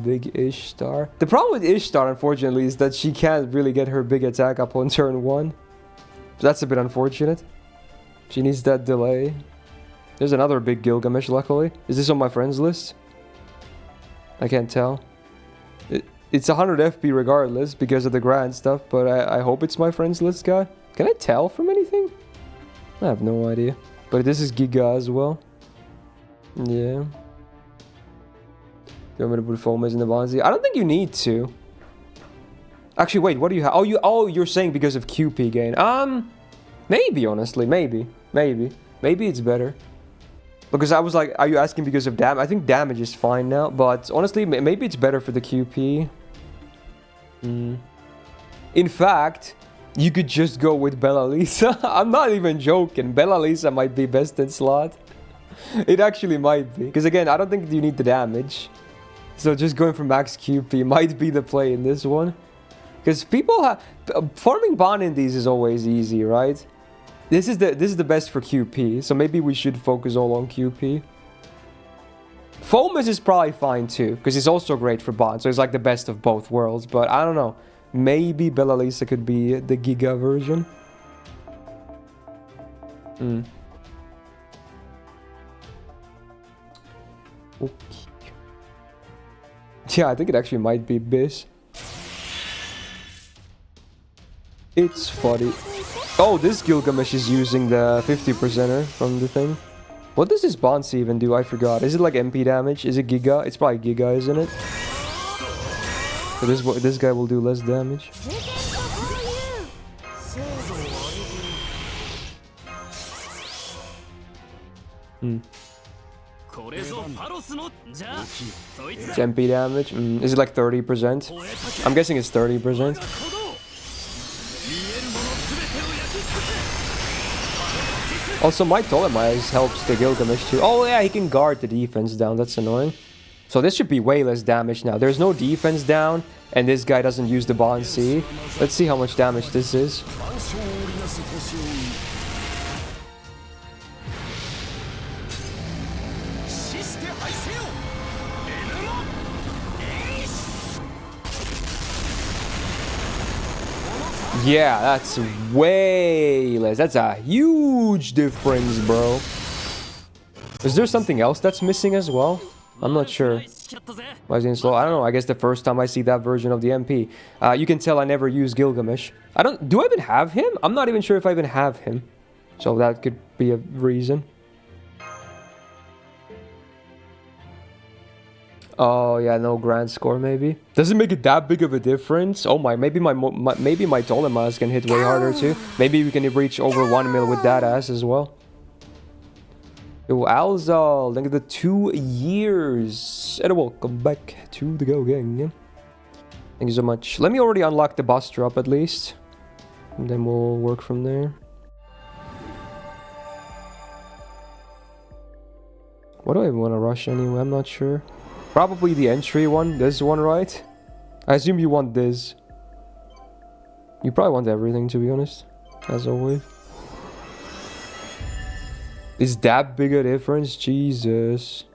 Big Ishtar. The problem with Ishtar, unfortunately, is that she can't really get her big attack up on turn 1. So that's a bit unfortunate. She needs that delay. There's another big Gilgamesh, luckily. Is this on my friends list? I can't tell. It's 100 FP regardless because of the grand stuff, but I hope it's my friends list guy. Can I tell from anything? I have no idea. But this is Giga as well. Yeah. You want me to put foam in the Bonzi? I don't think you need to. Actually, wait, what do you have? Oh, you're saying because of QP gain. Maybe, honestly, maybe it's better. Because I was like, are you asking because of damage? I think damage is fine now, but honestly, maybe it's better for the QP. In fact, you could just go with Bella Lisa. I'm not even joking. Bella Lisa might be best in slot. It actually might be. Because again, I don't think you need the damage. So just going for max QP might be the play in this one. Because people have... Farming Bond in these is always easy, right? This is the best for QP. So maybe we should focus all on QP. Fomus is probably fine too. Because it's also great for Bond. So it's like the best of both worlds. But I don't know. Maybe Bella Lisa could be the Giga version. Okay. Yeah, I think it actually might be Biss. It's funny. Oh, this Gilgamesh is using the 50%er from the thing. What does this Bonsi even do? I forgot. Is it like MP damage? Is it Giga? It's probably Giga, isn't it? So this guy will do less damage. It's MP damage. Is it like 30%? I'm guessing it's 30%. Also, my Ptolemaios helps the Gilgamesh too. Oh yeah, he can guard the defense down. That's annoying. So this should be way less damage now. There's no defense down, and this guy doesn't use the Bond C. Let's see how much damage this is. Yeah, that's way less. That's a huge difference, bro. Is there something else that's missing as well? I'm not sure. Why is it slow? I don't know. I guess the first time I see that version of the MP. You can tell I never use Gilgamesh. Do I even have him? I'm not even sure if I even have him. So that could be a reason. Oh yeah, no grand score maybe. Doesn't make it that big of a difference. Oh my, maybe maybe my Tolemas can hit way harder too. Maybe we can reach over 1 mil with that ass as well. Yo, Alzal, thank you for the 2 years. And welcome back to the Go Gang. Thank you so much. Let me already unlock the boss drop at least. And then we'll work from there. What do I want to rush anyway? I'm not sure. Probably the entry one. This one, right? I assume you want this. You probably want everything, to be honest. As always. Is that big a difference? Jesus.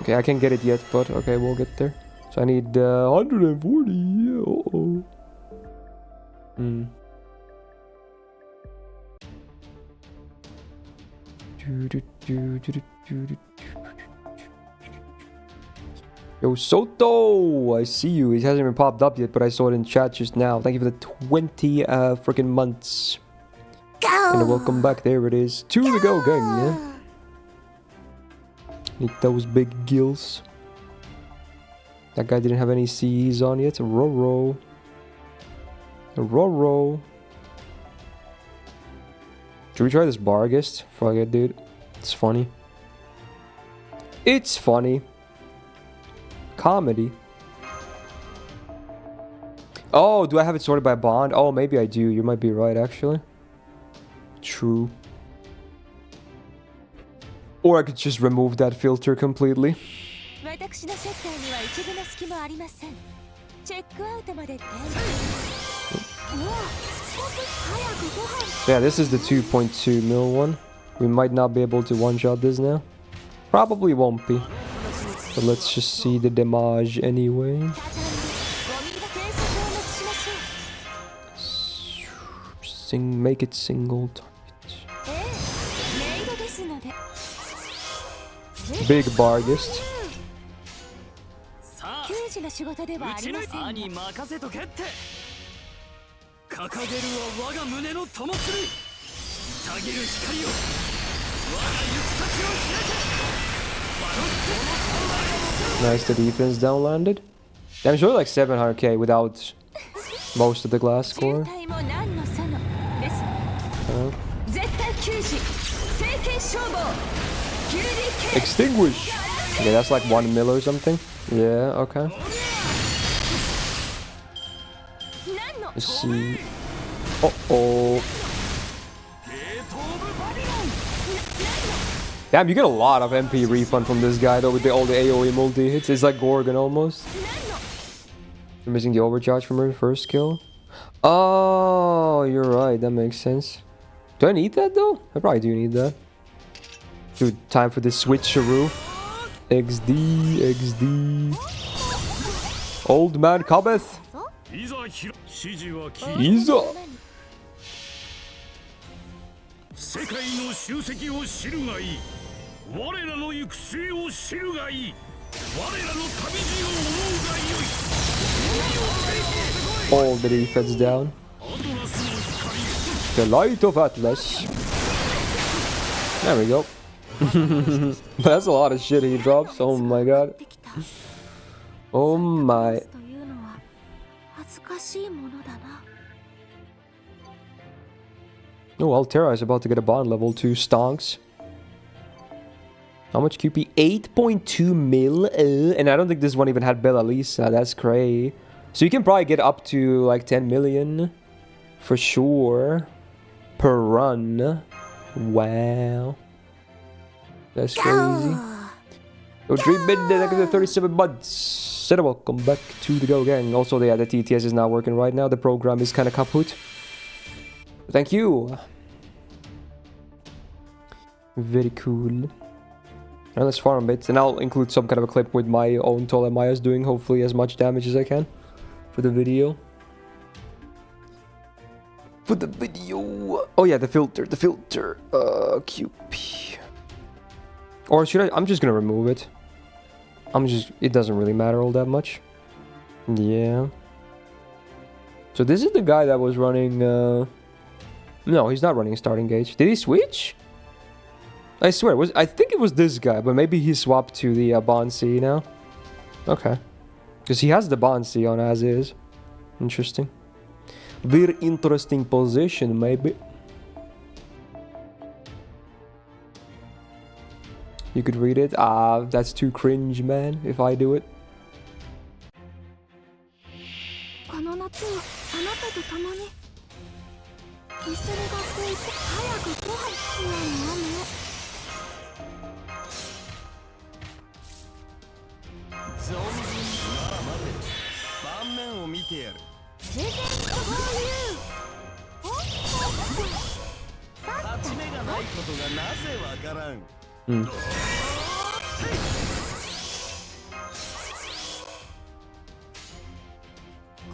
Okay, I can't get it yet, but okay, we'll get there. So I need 140. Yeah, uh-oh. Yo, Soto! I see you. It hasn't even popped up yet, but I saw it in chat just now. Thank you for the 20 freaking months. Go! And welcome back. There it is. To the Go Gang, yeah? Need those big gills. That guy didn't have any CEs on yet. Roro. Roro. Should we try this Bargist? Fuck it, dude. It's funny. It's funny. Comedy. Oh, do I have it sorted by bond? Oh, maybe I do. You might be right, actually. True. Or I could just remove that filter completely. Yeah, this is the 2.2 mil one. We might not be able to one-shot this now. Probably won't be. But let's just see the damage anyway. Make it single target. Big Bargist. Nice, the defense down landed. I'm sure like 700k without most of the glass score. Extinguish! Okay, that's like 1 mil or something. Yeah, okay. Let's see. Uh-oh. Damn, you get a lot of MP refund from this guy though with all the AoE multi-hits. It's like Gorgon almost. You're missing the overcharge from her first kill. Oh, you're right. That makes sense. Do I need that though? I probably do need that. Dude, time for the switcheroo. XD, XD. Old man cometh. Iza. All the defense down. The light of Atlas. There we go. That's a lot of shit he drops. Oh my god. Oh my. Oh, Altera is about to get a bond level 2 stonks. How much QP? 8.2 mil. And I don't think this one even had Bella Lisa. That's crazy. So you can probably get up to like 10 million. For sure. Per run. Wow. That's crazy. Yo, Dream Mid, thank you for the 37 months. Said welcome back to the Go Gang. Also, yeah, the TTS is not working right now. The program is kind of kaput. Thank you. Very cool. And let's farm it. And I'll include some kind of a clip with my own Tolemayas doing hopefully as much damage as I can for the video. For the video. Oh yeah, the filter. The filter. QP. Or should I? I'm just gonna remove it. It doesn't really matter all that much. Yeah. So this is the guy that was running... No, he's not running starting gauge. Did he switch? I swear, I think it was this guy, but maybe he swapped to the Bonsi now. Okay. Because he has the Bonsi on as is. Interesting. Very interesting position, maybe. You could read it. Ah, that's too cringe, man, if I do it. この夏もあなたと共に一緒に学校行って早くご飯しようね。存分なら待て盤面を見てやる。プレゼントフォーユー。勝ち目がないことがなぜわからん。うん。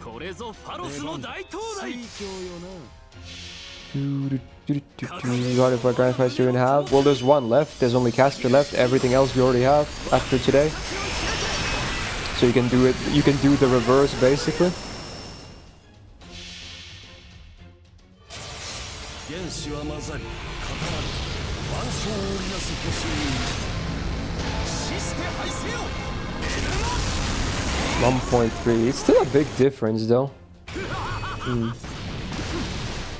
これぞファロスの大東大。最強よな。 Got it for Grand Prize 2.5. Well, there's one left. There's only caster left. Everything else we already have after today. So you can do it. You can do the reverse basically. 原始は混ざり固まり万象を織りなす星に死して敗せよ。 1.3. It's still a big difference though.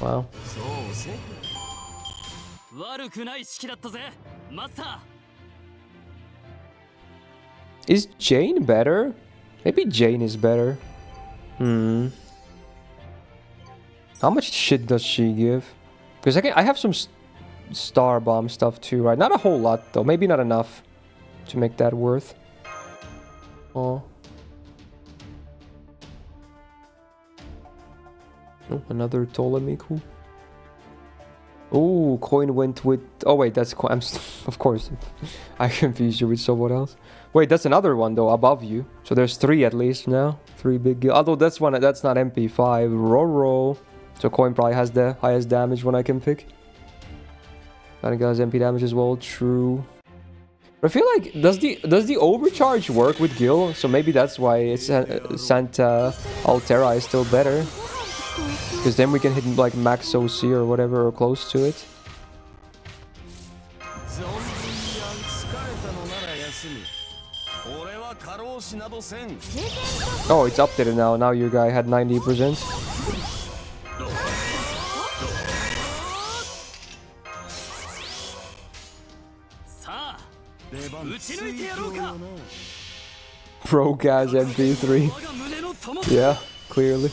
Wow. そうせ。悪くない式だったぜ、マスター。 Is Jane better? Maybe Jane is better. How much shit does she give? Because I have some star bomb stuff too, right? Not a whole lot though. Maybe not enough to make that worth. Oh. Oh, another Ptolemy, cool. Oh, coin went with... Oh wait, that's coin. Of course, I confused you with someone else. Wait, that's another one though, above you. So there's 3 at least now. 3 big... Although that's one, that's not MP5. Roro. So coin probably has the highest damage one I can pick. I think it has MP damage as well. True. But I feel like does the overcharge work with Gil? So maybe that's why it's Santa Altera is still better. Because then we can hit like max OC or whatever or close to it. Oh, it's updated now. Now your guy had 90%. Pro Gas MP3. Yeah, clearly.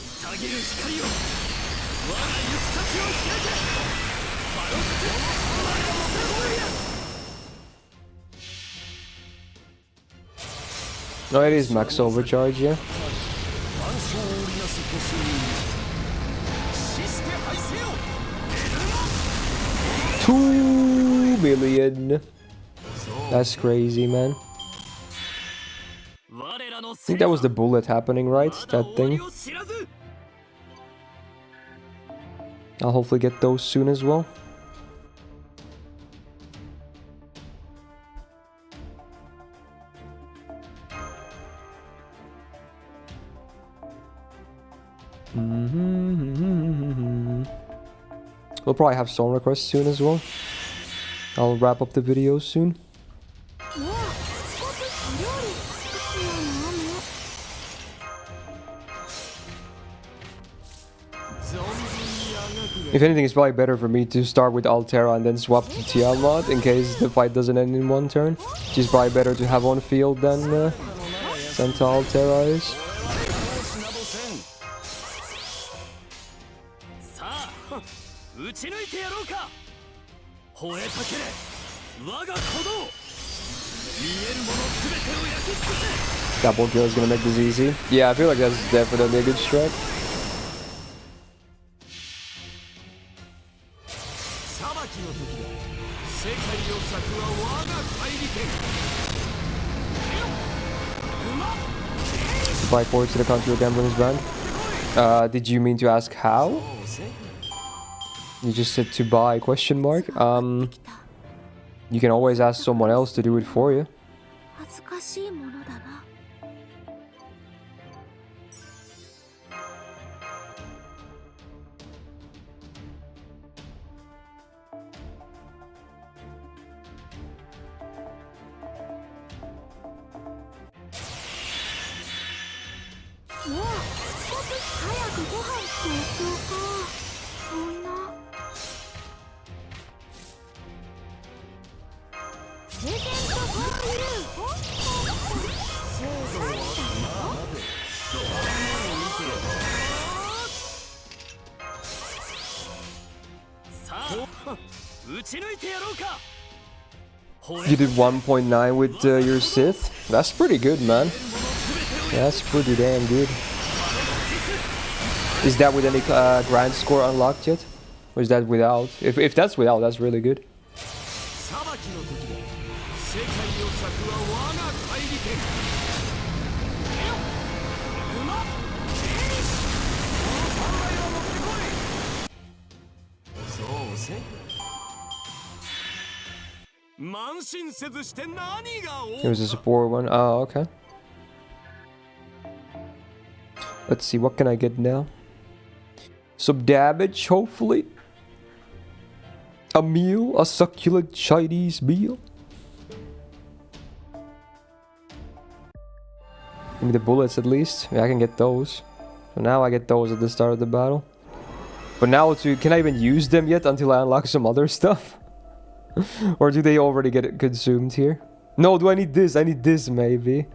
No, it is max overcharge, yeah. $2 million. That's crazy, man. I think that was the bullet happening, right? That thing. I'll hopefully get those soon as well. We'll probably have song requests soon as well. I'll wrap up the video soon. If anything, it's probably better for me to start with Altera and then swap to Tiamat in case the fight doesn't end in one turn. Which is probably better to have on field than Santa Altera is. Double kill is gonna make this easy. Yeah, I feel like that's definitely a good strat. Buy forwards to the country again when it's banned. Did you mean to ask how? You just said to buy question mark. You can always ask someone else to do it for you. ご飯東京か遠いなプレゼントフォーユー精度はさあ打ち抜いてやろうか You did 1.9 with your Sith? That's pretty good, man. That's pretty damn good. Is that with any grand score unlocked yet? Or is that without? If that's without, that's really good. 裁きの時だ世界の策は我が怪力うまっそうせ慢心せずして何が It was a support one. Oh, okay. Let's see, what can I get now? Some damage, hopefully. A meal, a succulent Chinese meal. Give me the bullets at least. Yeah, I can get those. So now I get those at the start of the battle. But now, can I even use them yet until I unlock some other stuff? Or do they already get consumed here? No, do I need this? I need this, maybe.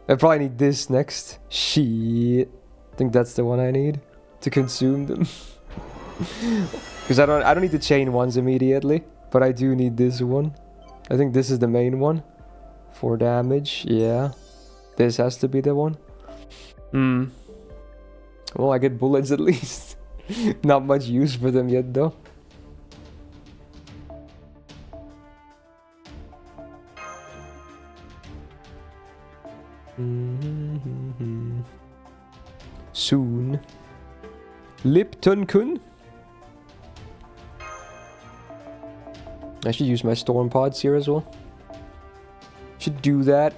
I probably need this next. Shit. I think that's the one I need to consume them. Because I don't need the chain ones immediately, but I do need this one. I think this is the main one. 4 damage, yeah. This has to be the one. Well, I get bullets at least. Not much use for them yet, though. Soon. Lipton-kun. I should use my storm pods here as well. Should do that.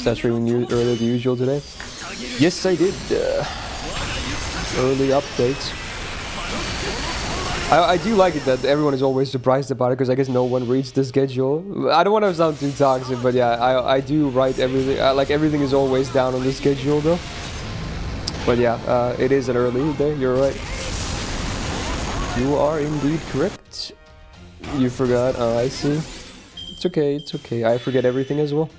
That's really new, earlier than usual today. Yes, I did. Early updates. I do like it that everyone is always surprised about it because I guess no one reads the schedule. I don't want to sound too toxic, but yeah, I do write everything. Like everything is always down on the schedule though. But yeah, it is an early day. You're right. You are indeed correct. You forgot. Oh, I see. It's okay. It's okay. I forget everything as well.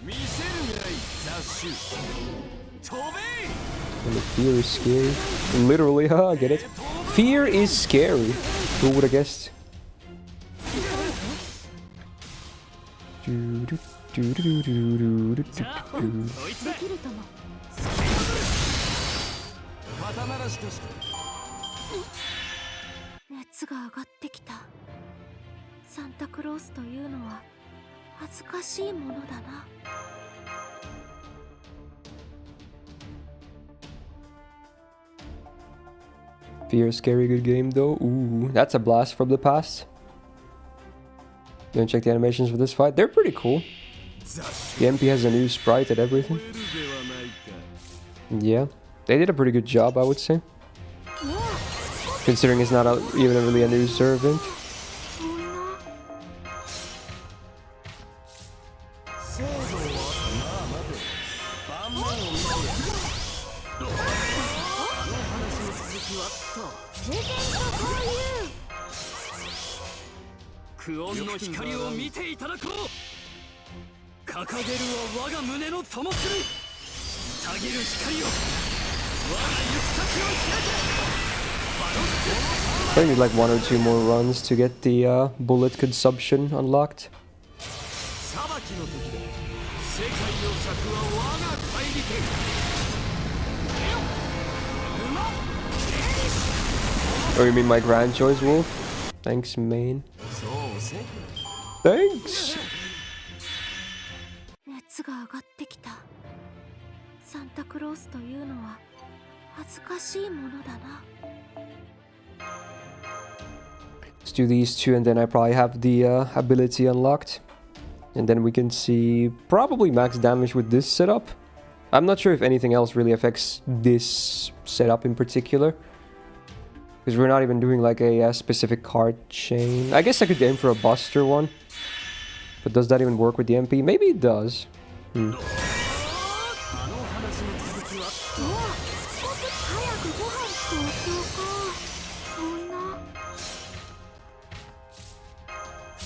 And the fear is scary. Literally, huh? I get it. Fear is scary. Who would have guessed? Fear, scary, good game though. Ooh, that's a blast from the past. Gonna check the animations for this fight. They're pretty cool. The MP has a new sprite and everything. Yeah, they did a pretty good job, I would say. Considering it's not even really a new servant. I need like 1 or 2 more runs to get the bullet consumption unlocked. Oh, you mean my grand choice, Wolf? Thanks, main. Thanks! 恥ずかしいものだな。 Let's do these two, and then I probably have the ability unlocked. And then we can see probably max damage with this setup. I'm not sure if anything else really affects this setup in particular. Because we're not even doing like a specific card chain. I guess I could aim for a Buster one. But does that even work with the MP? Maybe it does. もう少し早くご飯しておこうか。そんな。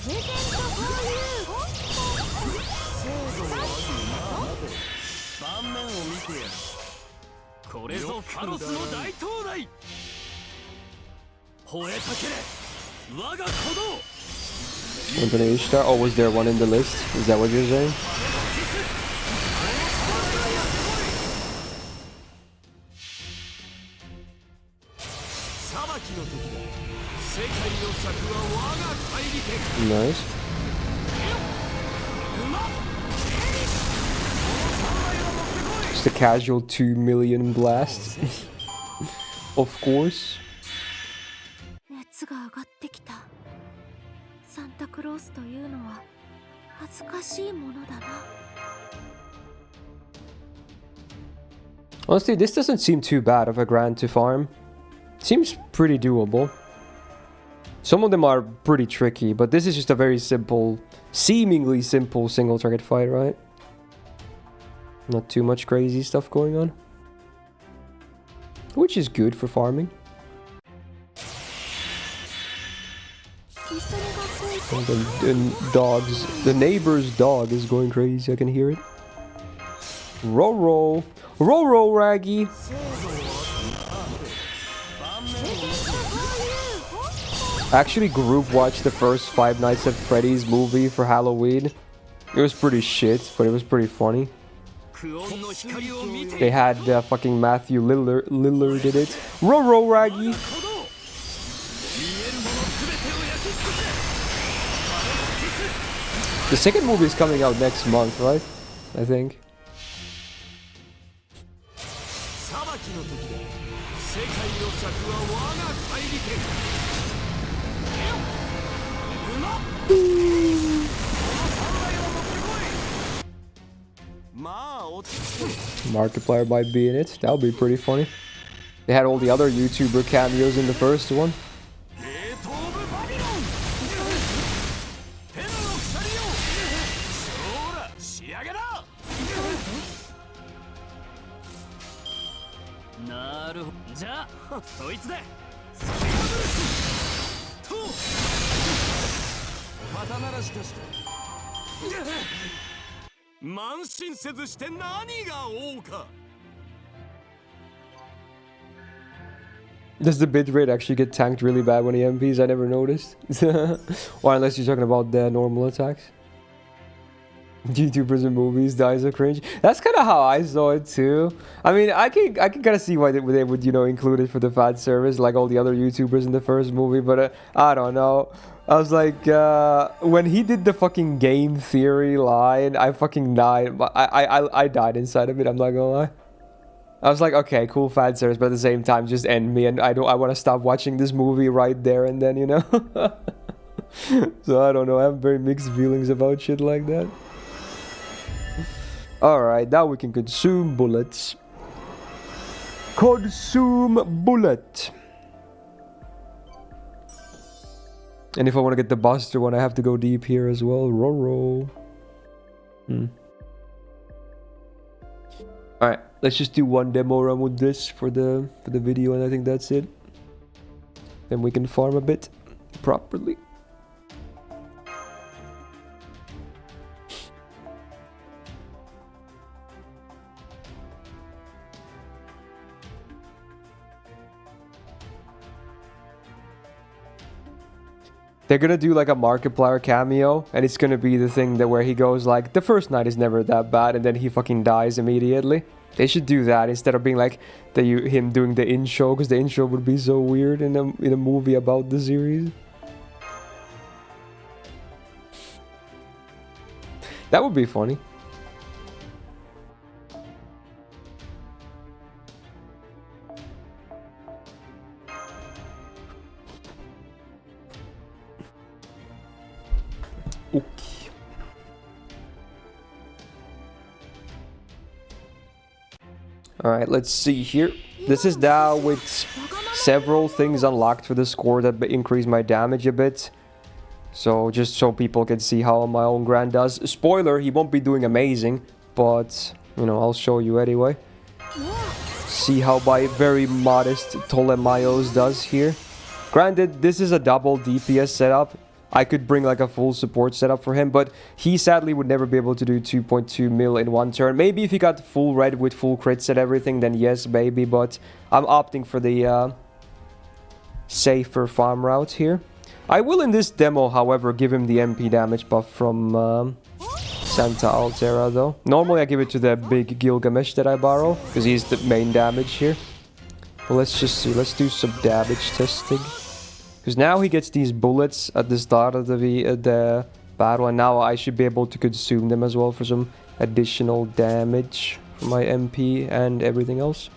プレゼントフォーユー。盤面を見てやる。これぞファロスの大灯台。吠えたけれ我が鼓動。 Anthony Ishtar? Oh, was there one in the list? Is that what you're saying? 裁きの時だ。世界の尺は我が怪力。 Nice. Just a casual 2 million blast. Of course. 熱が上がってきた。サンタクロースというのは恥ずかしいものだな。 Honestly, this doesn't seem too bad of a grand to farm. Seems pretty doable. Some of them are pretty tricky, but this is just a very simple, seemingly simple single target fight, right? Not too much crazy stuff going on. Which is good for farming. Oh, the neighbor's dog is going crazy. I can hear it. Roro, Roro, Raggy. I actually group watched the first Five Nights at Freddy's movie for Halloween. It was pretty shit, but it was pretty funny. They had fucking Matthew Lillard did it. Roro, Raggy. The second movie is coming out next month, right? I think. Markiplier might be in it. That would be pretty funny. They had all the other YouTuber cameos in the first one. Does the bitrate actually get tanked really bad when he MPs? I never noticed. Or unless you're talking about the normal attacks. YouTubers and movies dies of cringe. That's kind of how I saw it too. I mean, I can kind of see why they would, you know, include it for the fan service like all the other YouTubers in the first movie, but I don't know. I was like, when he did the fucking game theory line, I fucking died. I died inside of it, I'm not gonna lie. I was like, okay, cool fan service, but at the same time, just end me, and I want to stop watching this movie right there and then, you know? So I don't know, I have very mixed feelings about shit like that. Alright, now we can consume bullets. Consume bullet. And if I want to get the Buster one, I have to go deep here as well. Roro. Alright, let's just do one demo run with this for the video, and I think that's it. Then we can farm a bit properly. They're gonna do like a Markiplier cameo, and it's gonna be the thing that where he goes like, the first night is never that bad, and then he fucking dies immediately. They should do that instead of being like him doing the intro, because the intro would be so weird in a movie about the series. That would be funny. Alright, let's see here. This is now with several things unlocked for the score that increase my damage a bit. So just so people can see how my own Grand does. Spoiler, he won't be doing amazing, but you know, I'll show you anyway. See how my very modest Ptolemaios does here. Granted, this is a double DPS setup. I could bring like a full support setup for him, but he sadly would never be able to do 2.2 mil in one turn. Maybe if he got full red with full crits and everything, then yes, maybe, but I'm opting for the safer farm route here. I will in this demo, however, give him the MP damage buff from Santa Altera though. Normally I give it to the big Gilgamesh that I borrow, because he's the main damage here. But let's just see, let's do some damage testing. Because now he gets these bullets at the start of the battle, and now I should be able to consume them as well for some additional damage for my MP and everything else.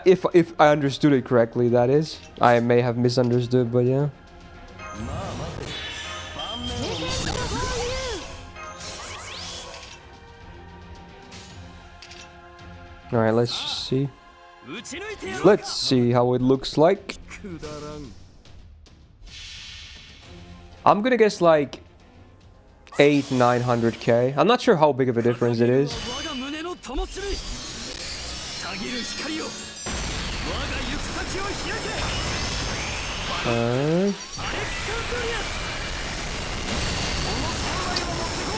If I understood it correctly, that is. I may have misunderstood, but yeah. Alright, let's just see. Let's see how it looks like. I'm gonna guess like 800-900k. I'm not sure how big of a difference it is.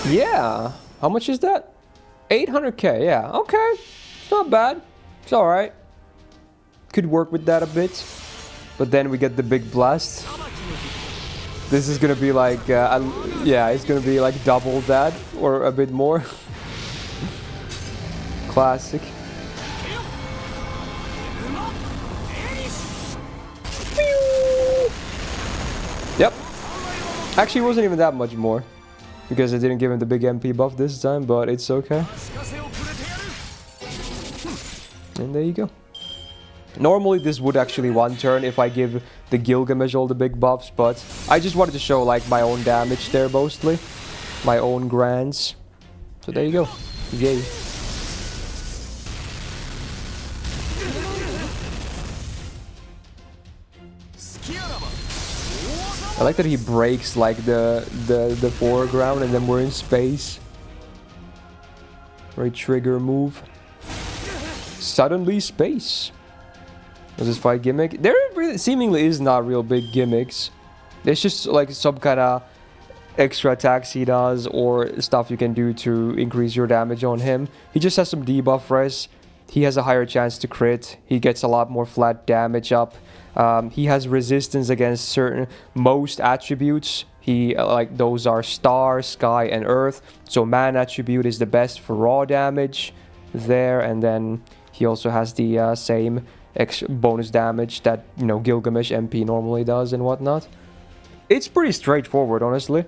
Yeah. How much is that? 800k. Yeah. Okay. It's not bad. It's alright. Could work with that a bit. But then we get the big blast. This is gonna be like, yeah, it's gonna be like double that or a bit more. Classic. Yep. Actually, it wasn't even that much more. Because I didn't give him the big MP buff this time, but it's okay. And there you go. Normally this would actually one turn if I give the Gilgamesh all the big buffs, but I just wanted to show like my own damage there mostly. My own Grands. So there you go. Yay. I like that he breaks like the foreground and then we're in space. Very trigger move. Suddenly space. Was this fight gimmick? There really seemingly is not real big gimmicks. There's just like some kind of extra attacks he does or stuff you can do to increase your damage on him. He just has some debuff res. He has a higher chance to crit. He gets a lot more flat damage up. He has resistance against most attributes. He like those are star, sky, and earth. So man attribute is the best for raw damage there, and then he also has the same extra bonus damage that, you know, Gilgamesh MP normally does and whatnot. It's pretty straightforward, honestly.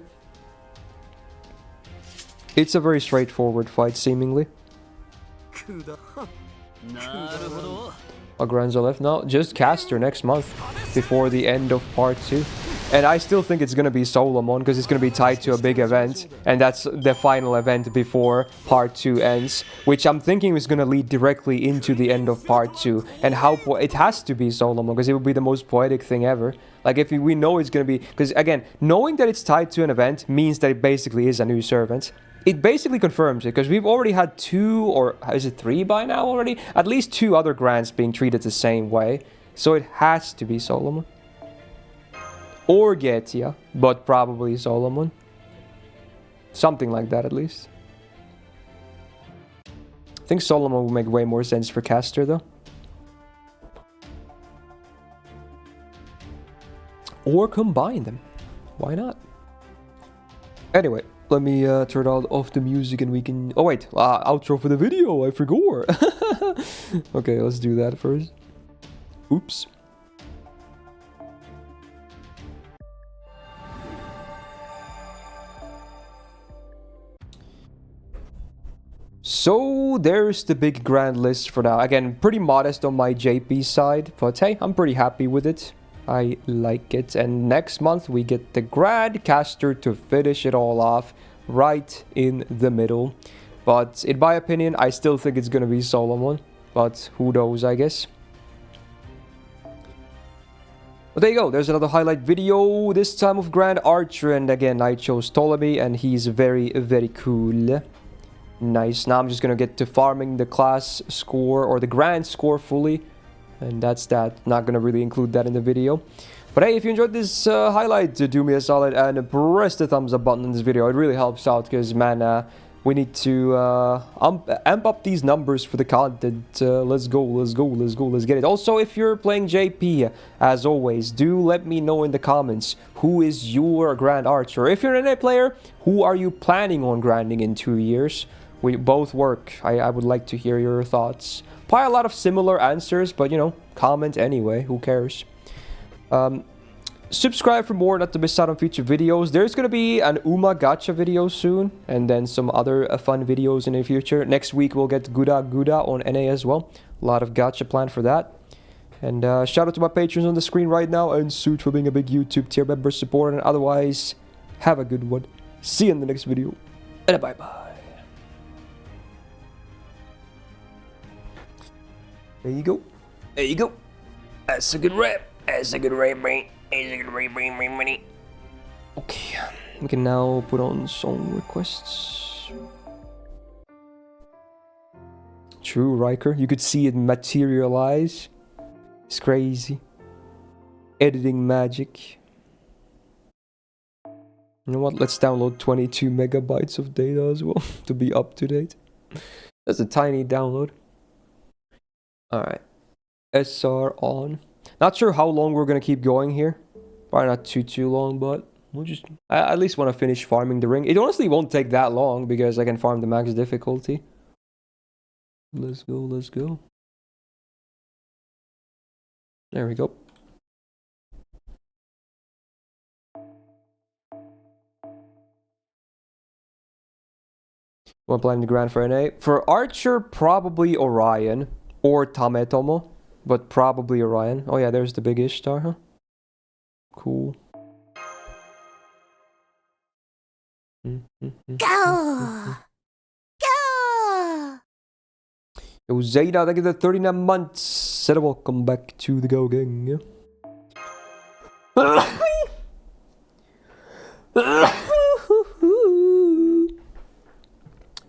It's a very straightforward fight, seemingly. Agranza left now. Just Caster next month, before the end of part 2. And I still think it's gonna be Solomon, because it's gonna be tied to a big event, and that's the final event before part 2 ends, which I'm thinking is gonna lead directly into the end of part 2. And how it has to be Solomon, because it would be the most poetic thing ever. Like if we know it's gonna be, because again, knowing that it's tied to an event means that it basically is a new servant. It basically confirms it, because we've already had 2, or is it 3 by now already? At least 2 other Grands being treated the same way. So it has to be Solomon. Or Getia, but probably Solomon. Something like that at least. I think Solomon will make way more sense for Caster though. Or combine them. Why not? Anyway, let me turn off the music and we can... Oh wait, outro for the video, I forgot. Okay, let's do that first. Oops. So there's the big Grand list for now. Again, pretty modest on my JP side, but hey, I'm pretty happy with it. I like it. And next month we get the Grand Caster to finish it all off right in the middle. But in my opinion, I still think it's gonna be Solomon. But who knows, I guess. But there you go, there's another highlight video, this time of Grand Archer, and again I chose Ptolemy and he's very, very cool. Nice, now I'm just gonna get to farming the class score, or the grand score fully, and that's that. Not gonna really include that in the video. But hey, if you enjoyed this highlight, do me a solid and press the thumbs up button in this video. It really helps out, because man, we need to amp up these numbers for the content. Let's go, let's go, let's go, let's get it. Also, if you're playing JP, as always, do let me know in the comments who is your Grand Archer. If you're an NA player, who are you planning on grinding in 2 years? We both work. I would like to hear your thoughts. Probably a lot of similar answers, but you know, comment anyway, who cares? Subscribe for more, not to miss out on future videos. There's going to be an Uma Gacha video soon, and then some other fun videos in the future. Next week we'll get Guda Guda on NA as well. A lot of gacha planned for that. And shout out to my patrons on the screen right now, and Suit for being a big YouTube tier member support. And otherwise, have a good one. See you in the next video, and bye bye. There you go. There you go. That's a good rap. That's a good rap, man. Okay, we can now put on song requests. True, Riker. You could see it materialize. It's crazy. Editing magic. You know what? Let's download 22 megabytes of data as well to be up to date. That's a tiny download. Alright. SR on. Not sure how long we're gonna keep going here. Probably not too long, but we'll just... I at least want to finish farming the ring. It honestly won't take that long because I can farm the max difficulty. Let's go, let's go. There we go. Wanna plan the grand for NA? For Archer, probably Orion or Tametomo. But probably Orion. Oh yeah, there's the big Ishtar, huh? Cool. Go! Go! Yo, Zeta, thank you for the 39 months. Said welcome back to the Go Gang.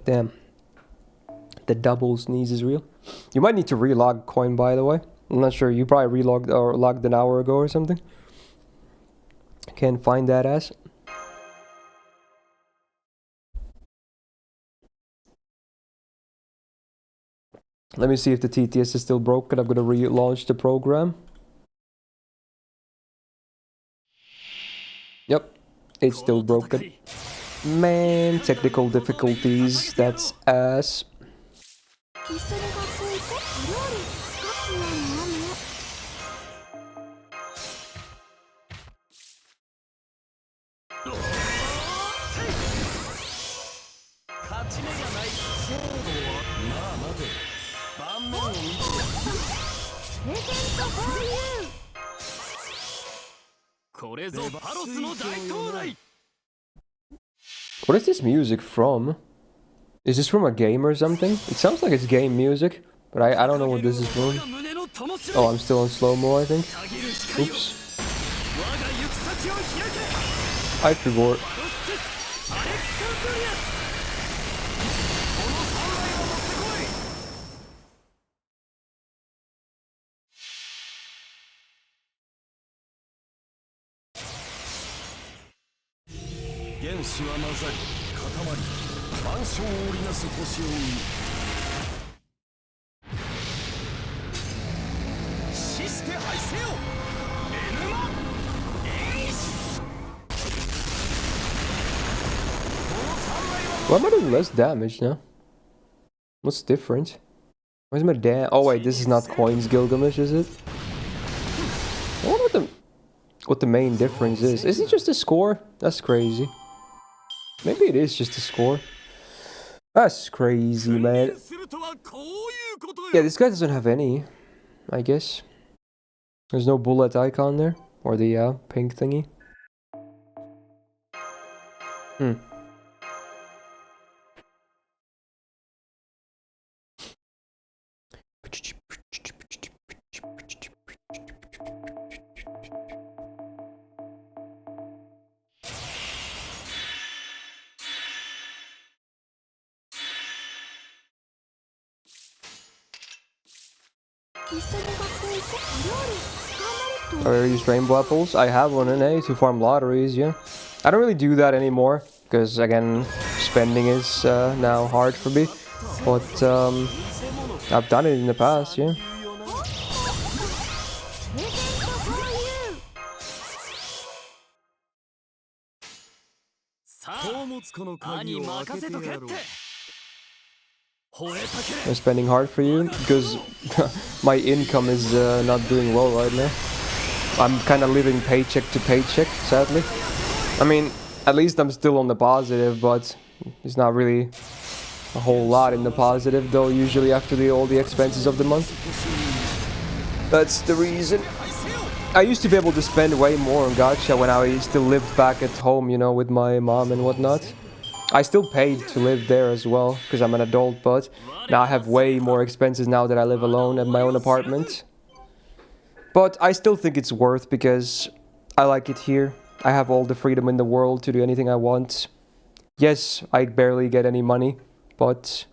Damn. The double sneeze is real. You might need to relog coin, by the way. I'm not sure. You probably relogged or logged an hour ago or something. Can't find that ass. Let me see if the TTS is still broken. I'm gonna relaunch the program. Yep, it's still broken. Man, technical difficulties. That's ass. What is this music from? Is this from a game or something? It sounds like it's game music, but I don't know what this is from. Oh, I'm still on slow-mo, I think. Oops. I forgot. Why am I doing less damage now? What's different? Where's my damn? Oh wait, this is not coins Gilgamesh, is it? I wonder what the main difference is. Is it just a score? That's crazy. Maybe it is just a score. That's crazy, man. Yeah, this guy doesn't have any, I guess. There's no bullet icon there. Or the pink thingy. I use rainbow apples. I have one in A to farm lotteries, yeah. I don't really do that anymore, because again, spending is now hard for me. But I've done it in the past, yeah. I'm spending hard for you, because my income is not doing well right now. I'm kind of living paycheck to paycheck, sadly. I mean, at least I'm still on the positive, but it's not really a whole lot in the positive, though, usually after all the expenses of the month. That's the reason. I used to be able to spend way more on gacha when I still lived back at home, you know, with my mom and whatnot. I still paid to live there as well, because I'm an adult, but now I have way more expenses now that I live alone at my own apartment. But I still think it's worth, because I like it here. I have all the freedom in the world to do anything I want. Yes, I barely get any money, but,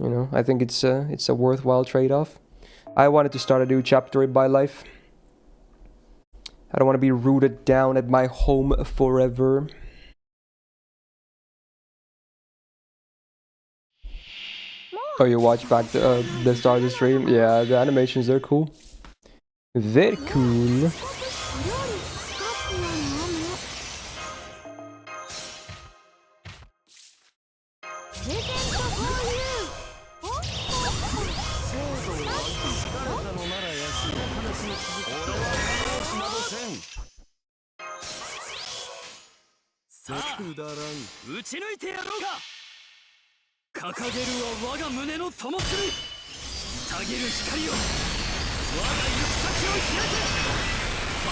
you know, I think it's a worthwhile trade-off. I wanted to start a new chapter in my life. I don't want to be rooted down at my home forever. Oh, you watch back the start of the stream? Yeah, the animations, they're cool. Very cool.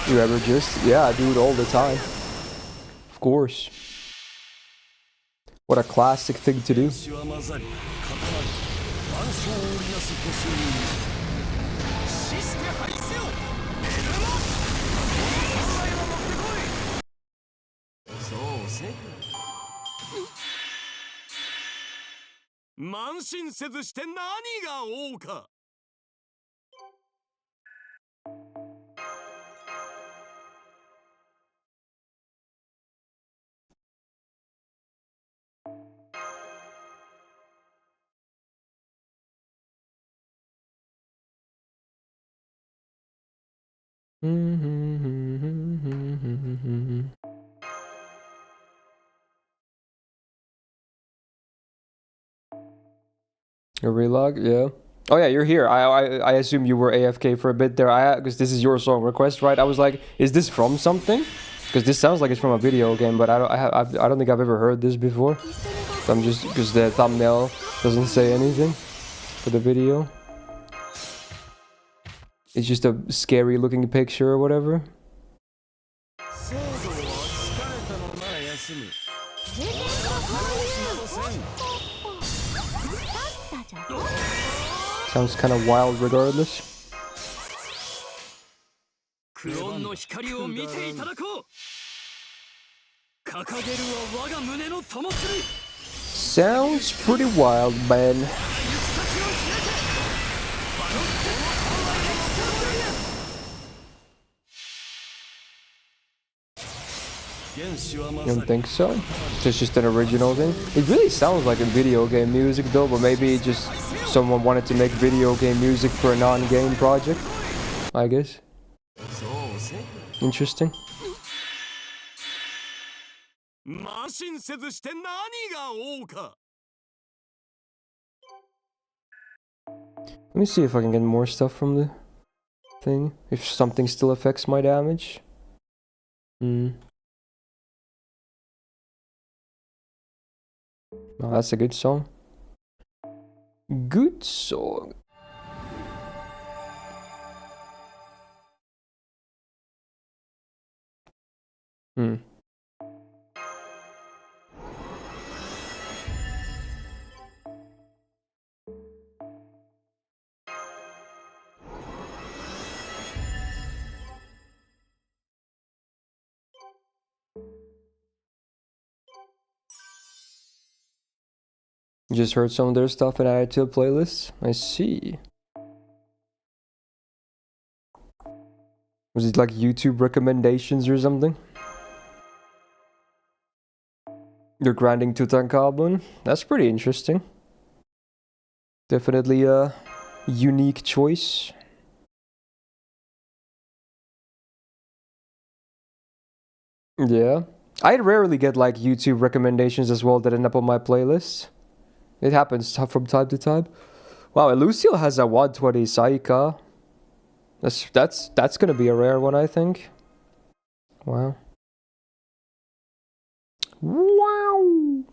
You ever just... Yeah, I do it all the time. Of course. What a classic thing to do. A relog, yeah. Oh yeah, you're here. I assume you were AFK for a bit there. Because this is your song request, right? I was like, is this from something? Because this sounds like it's from a video game, but I don't think I've ever heard this before. So I'm just because the thumbnail doesn't say anything for the video. It's just a scary looking picture or whatever. Sounds kind of wild regardless. Sounds pretty wild, man. You don't think so? It's just an original thing? It really sounds like a video game music though, but maybe just someone wanted to make video game music for a non-game project, I guess. Interesting. Let me see if I can get more stuff from the thing. If something still affects my damage. Oh, that's a good song. Good song. Just heard some of their stuff and added to a playlist. I see. Was it like YouTube recommendations or something? You're grinding Tutankhamun? That's pretty interesting. Definitely a unique choice. Yeah. I rarely get like YouTube recommendations as well that end up on my playlist. It happens from time to time. Wow, Lucille has a 120 Saika. That's gonna be a rare one, I think. Wow. Wow.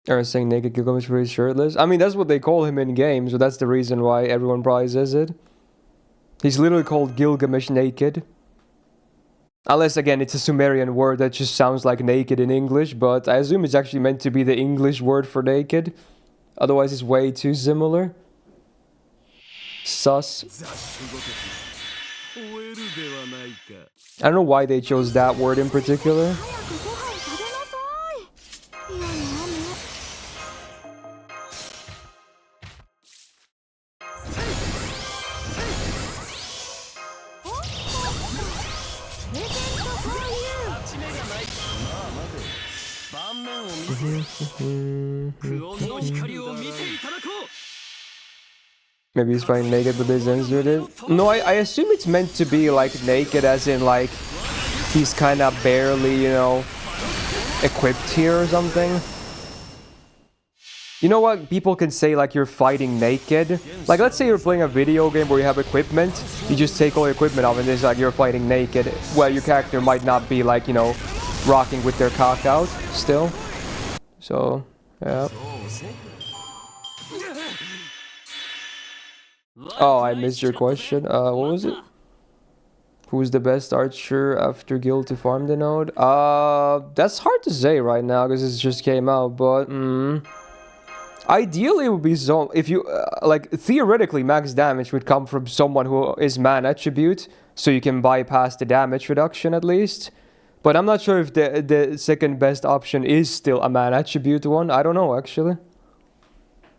Are saying naked Gilgamesh for his shirtless? I mean, that's what they call him in game, so that's the reason why everyone probably says it. He's literally called Gilgamesh naked. Unless, again, it's a Sumerian word that just sounds like naked in English, but I assume it's actually meant to be the English word for naked. Otherwise, it's way too similar. Sus. I don't know why they chose that word in particular. Maybe he's flying naked, but they censored it. No, I assume it's meant to be like naked, as in like he's kind of barely, you know, equipped here or something. You know what? People can say like you're fighting naked. Like, let's say you're playing a video game where you have equipment. You just take all your equipment off and it's like you're fighting naked. Well, your character might not be like, you know, rocking with their cock out still. So, yeah. Oh, I missed your question. What was it? Who's the best archer after guild to farm the node? That's hard to say right now because it just came out, but ideally it would be so if you like theoretically max damage would come from someone who is man attribute, so you can bypass the damage reduction at least. But I'm not sure if the second best option is still a man attribute one. I don't know actually.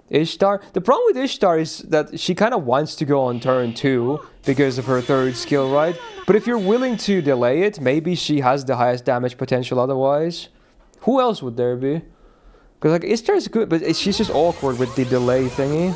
Ishtar. The problem with Ishtar is that she kind of wants to go on turn 2 because of her third skill, right? But if you're willing to delay it, maybe she has the highest damage potential otherwise. Who else would there be? Because like Ishtar is good, but she's just awkward with the delay thingy.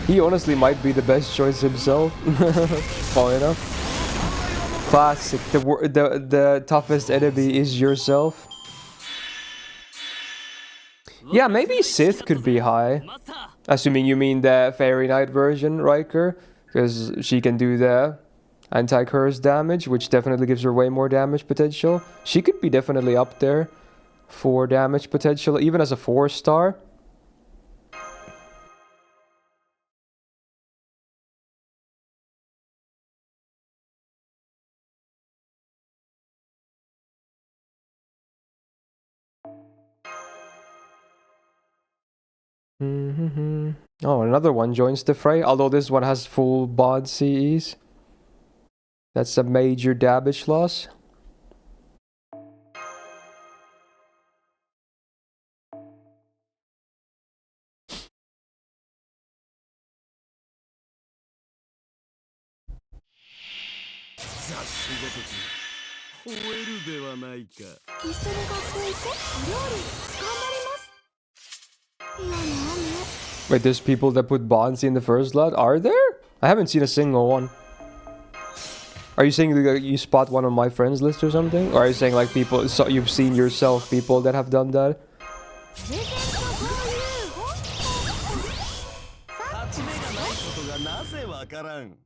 He honestly might be the best choice himself. Funny enough. Classic. The toughest enemy is yourself. Yeah, maybe Sith could be high. Assuming you mean the Fairy Knight version, Riker. Because she can do the anti-curse damage, which definitely gives her way more damage potential. She could be definitely up there for damage potential, even as a 4-star. Oh, another one joins the fray, although this one has full bod CEs. That's a major damage loss. Wait, there's people that put Bonzi in the first slot? Are there? I haven't seen a single one. Are you saying that you spot one on my friends list or something? Or are you saying like people, so you've seen yourself people that have done that? わからん。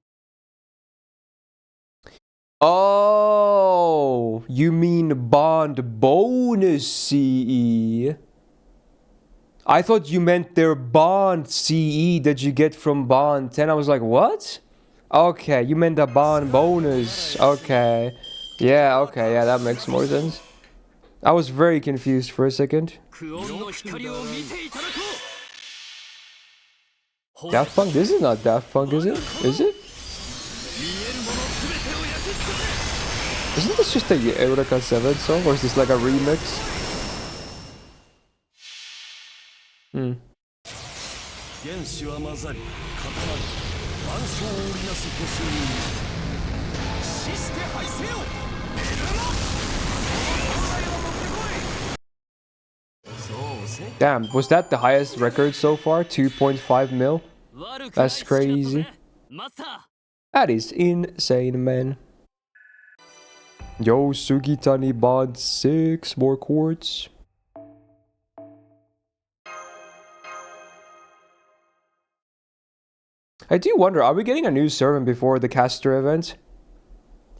Oh, you mean bond bonus CE? I thought you meant their bond CE that you get from bond 10. I was like, what? Okay, you meant the bond bonus. Okay. Yeah, okay, yeah, that makes more sense. I was very confused for a second. Daft Punk? This is not Daft Punk, is it? Is it? Isn't this just a Eureka 7 song, or is this like a remix? Hmm. 原子は混ざり固まり万象を織りなす星に死して敗せよ。 Damn, was that the highest record so far? 2.5 mil? That's crazy. That is insane, man. Yo, Sugitani Bond 6, more quartz. I do wonder, are we getting a new servant before the caster event?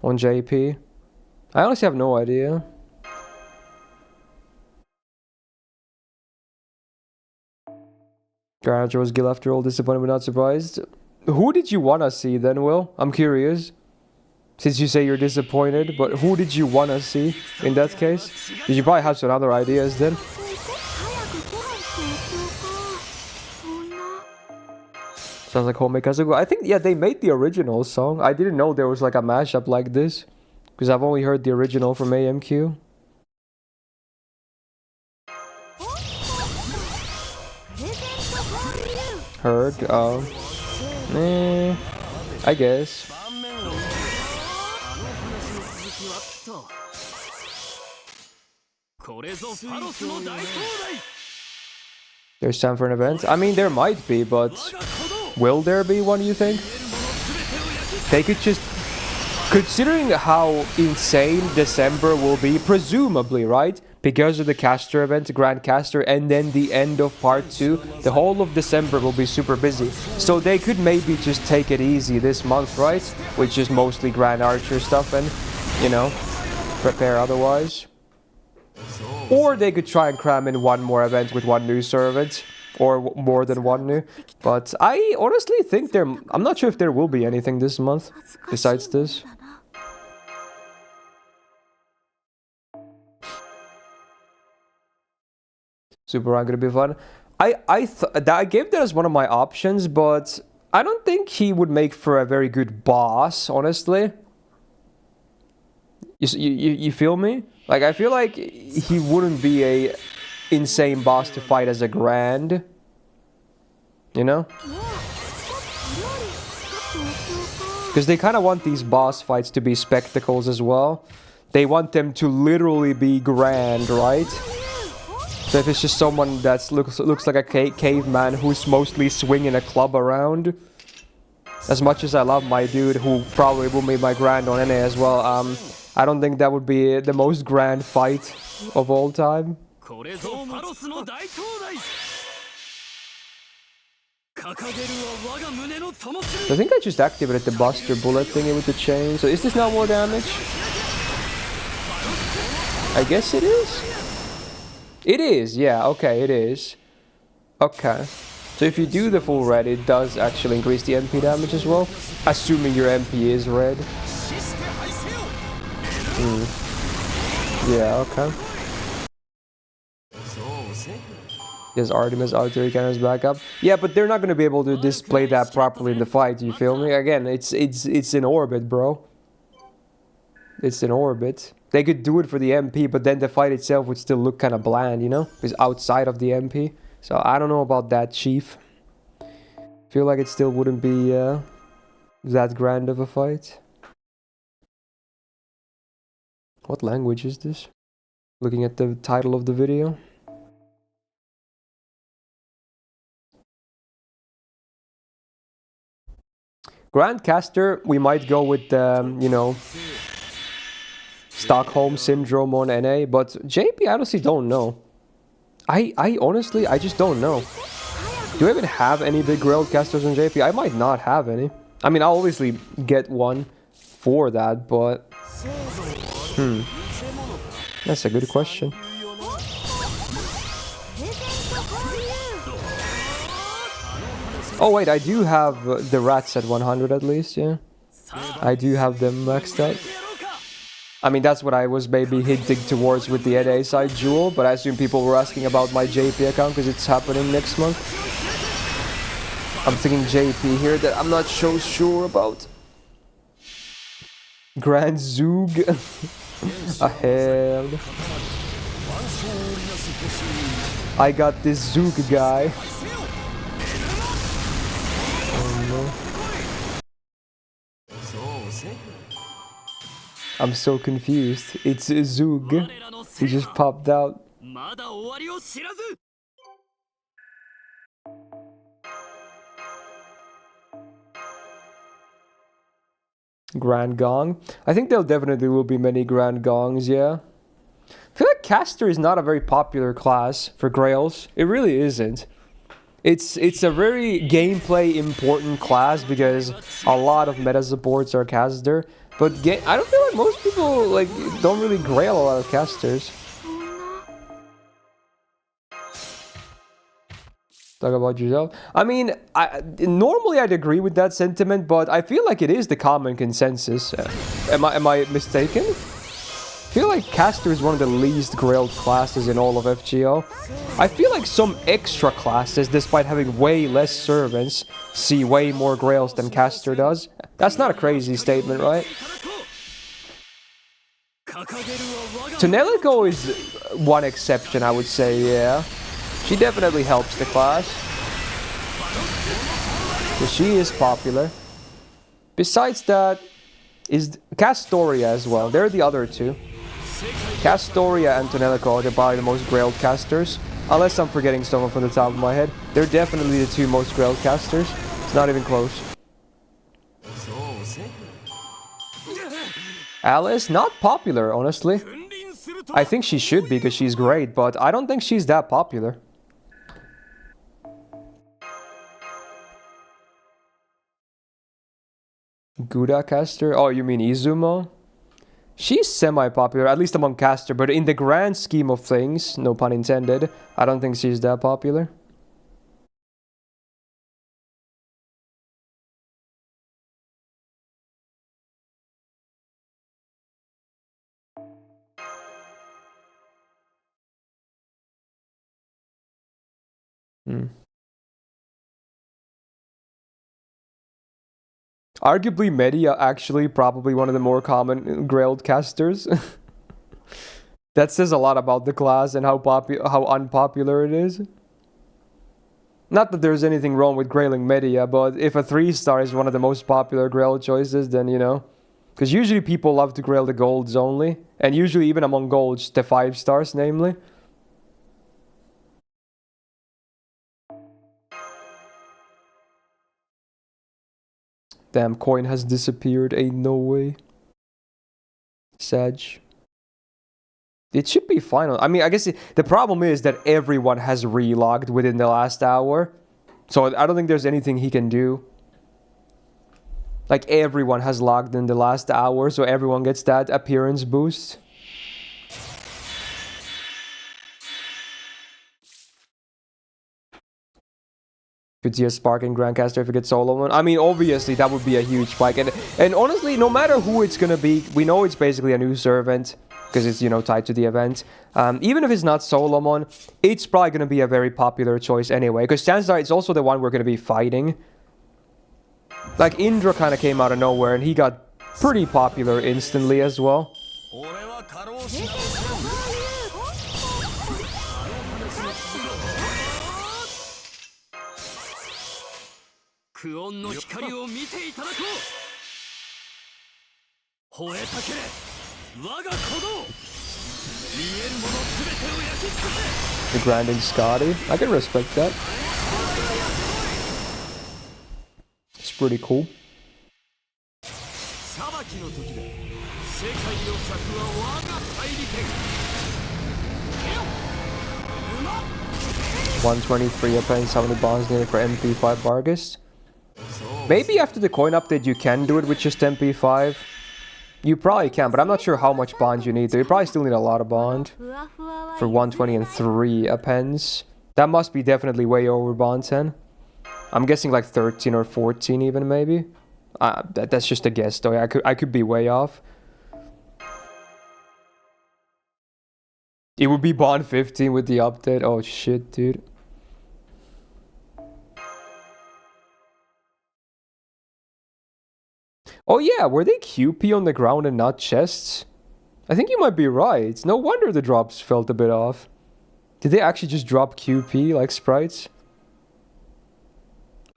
On JP? I honestly have no idea. Grand Archer was Gil after all, disappointed but not surprised. Who did you want to see then, Will? I'm curious. Since you say you're disappointed, but who did you want to see in that case? Did you probably have some other ideas then? Sounds like Homemade Kazuko. I think, yeah, they made the original song. I didn't know there was like a mashup like this. Because I've only heard the original from AMQ. Heard, I guess. There's time for an event? I mean, there might be, but will there be one, you think? They could just... Considering how insane December will be, presumably, right? Because of the caster event, Grand Caster, and then the end of part 2, the whole of December will be super busy. So they could maybe just take it easy this month, right? Which is mostly Grand Archer stuff and, you know, prepare otherwise. Or they could try and cram in one more event with one new servant. Or more than one new. But I honestly think I'm not sure if there will be anything this month besides this. Super Run gonna be fun. I gave that as one of my options, but I don't think he would make for a very good boss, honestly. You feel me? Like, I feel like he wouldn't be a insane boss to fight as a grand. You know? Because they kind of want these boss fights to be spectacles as well. They want them to literally be grand, right? So if it's just someone that looks like a caveman who's mostly swinging a club around. As much as I love my dude, who probably will be my grand on NA as well, I don't think that would be the most grand fight of all time. I think I just activated the Buster Bullet thingy with the chain. So is this now more damage? I guess it is. It is, yeah, okay, it is. Okay. So if you do the full red, it does actually increase the MP damage as well. Assuming your MP is red. Yeah, okay. Yes, Artemis artillery cannons back up. Yeah, but they're not going to be able to display that properly in the fight, you feel me? Again, it's in orbit, bro. It's in orbit. They could do it for the MP, but then the fight itself would still look kind of bland, you know? It's outside of the MP. So I don't know about that, Chief. Feel like it still wouldn't be that grand of a fight. What language is this? Looking at the title of the video. Grandcaster, we might go with, you know, Stockholm Syndrome on NA, but JP, I honestly don't know. I honestly just don't know. Do I even have any big Grail casters on JP? I might not have any. I mean, I'll obviously get one for that, but... That's a good question. Oh wait, I do have the rats at 100 at least, yeah. I do have them maxed out. I mean, that's what I was maybe hinting towards with the NA side duel, but I assume people were asking about my JP account because it's happening next month. I'm thinking JP here that I'm not so sure about. Grand Zoog ahead. I got this Zoog guy. Oh no. I'm so confused. It's a Zoog. He just popped out. Grand Gong. I think there definitely will be many Grand Gongs, yeah. I feel like Caster is not a very popular class for Grails. It really isn't. It's a very gameplay important class because a lot of meta supports are Caster. But I don't feel like most people like don't really Grail a lot of Casters. Talk about yourself. I mean, normally I'd agree with that sentiment, but I feel like it is the common consensus. Am I mistaken? I feel like Caster is one of the least grailed classes in all of FGO. I feel like some extra classes, despite having way less servants, see way more grails than Caster does. That's not a crazy statement, right? Tonelico is one exception, I would say, yeah. She definitely helps the class. But she is popular. Besides that, is Castoria as well. They're the other two. Castoria and Tonelico are probably the most grailed casters. Unless I'm forgetting someone from the top of my head. They're definitely the two most grailed casters. It's not even close. Alice, not popular, honestly. I think she should be because she's great, but I don't think she's that popular. Gouda caster? Oh, you mean Izumo? She's semi-popular, at least among caster, but in the grand scheme of things, no pun intended, I don't think she's that popular. Arguably, Media actually probably one of the more common grailed casters. That says a lot about the class and how unpopular it is. Not that there's anything wrong with grailing Media, but if a 3-star is one of the most popular grail choices, then you know. Because usually people love to grail the golds only. And usually even among golds, the 5-stars namely. Damn, coin has disappeared. Ain't no way. Sag. It should be final. I mean, I guess the problem is that everyone has relogged within the last hour. So I don't think there's anything he can do. Like, everyone has logged in the last hour, so everyone gets that appearance boost. Could see a spark in Grandcaster if it gets solo one. I mean, obviously, that would be a huge spike. And honestly, no matter who it's gonna be, we know it's basically a new servant. Because it's, you know, tied to the event. Even if it's not Solomon, it's probably gonna be a very popular choice anyway. Because chances are it's also the one we're gonna be fighting. Like, Indra kind of came out of nowhere, and he got pretty popular instantly as well. The grinding Scotty. I can respect that. It's pretty cool. $123 paying 70 bonds needed for MP5 Vargas. Maybe after the coin update you can do it with just MP5. You probably can, but I'm not sure how much bond you need. You probably still need a lot of bond for 120 and 3 a pence. That must be definitely way over bond 10. I'm guessing like 13 or 14 even, maybe. That's just a guess though. I could be way off. It would be bond 15 with the update. Oh shit, dude. Oh yeah, were they QP on the ground and not chests? I think you might be right. No wonder the drops felt a bit off. Did they actually just drop QP like sprites?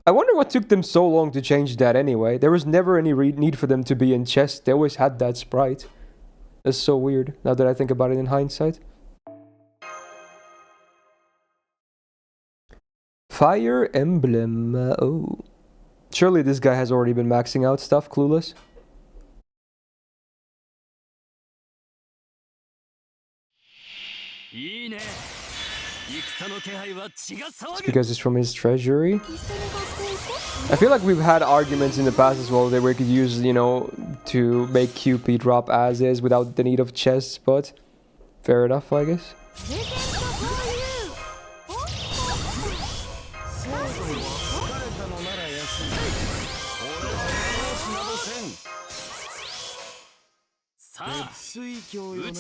I wonder what took them so long to change that anyway. There was never any need for them to be in chests. They always had that sprite. That's so weird, now that I think about it in hindsight. Fire Emblem. Oh. Surely this guy has already been maxing out stuff, clueless. It's because it's from his treasury. I feel like we've had arguments in the past as well that we could use, you know, to make QP drop as is without the need of chests, but fair enough, I guess.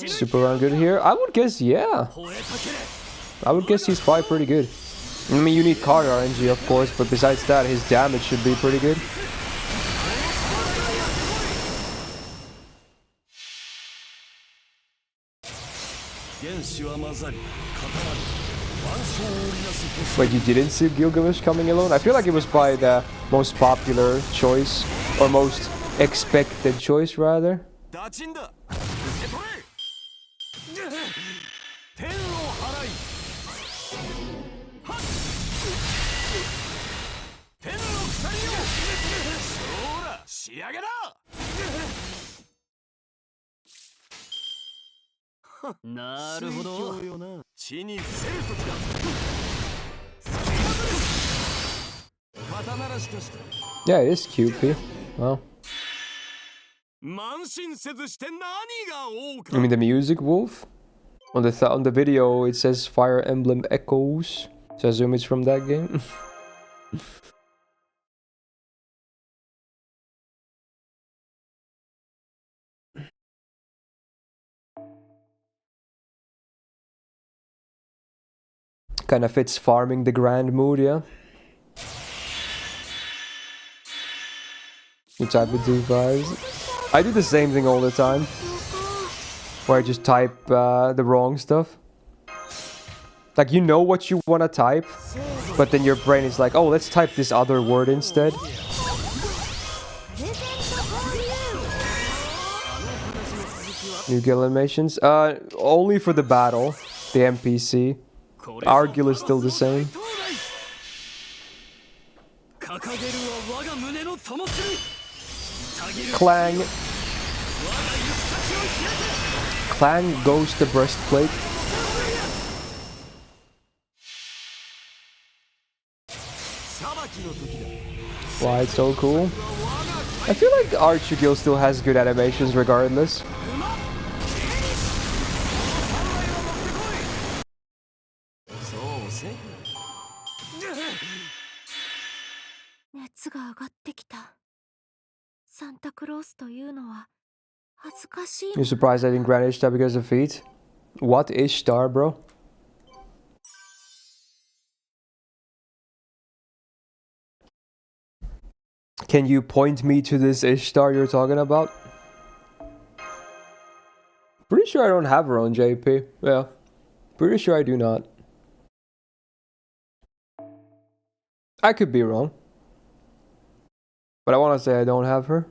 Super run good here? I would guess, yeah. I would guess he's probably pretty good. I mean, you need card RNG, of course, but besides that, his damage should be pretty good. Wait, you didn't see Gilgamesh coming alone? I feel like it was probably the most popular choice, or most expected choice, rather. Yeah, it is QP. Wow. I mean, the music, Wolf? On the video, it says Fire Emblem Echoes. So I assume it's from that game. Kind of fits farming the grand mood, yeah? You type with D5s. I do the same thing all the time. Where I just type the wrong stuff. Like, you know what you want to type, but then your brain is like, oh, let's type this other word instead. New guild animations? Only for the battle, the NPC. Our guild is still the same. Clang. Clang goes to breastplate. Why it's so cool. I feel like the Archer guild still has good animations regardless. You're surprised I didn't grant Ishtar because of feet? What Ishtar, bro? Can you point me to this Ishtar you're talking about? Pretty sure I don't have her on JP. Yeah. Pretty sure I do not. I could be wrong. But I want to say I don't have her.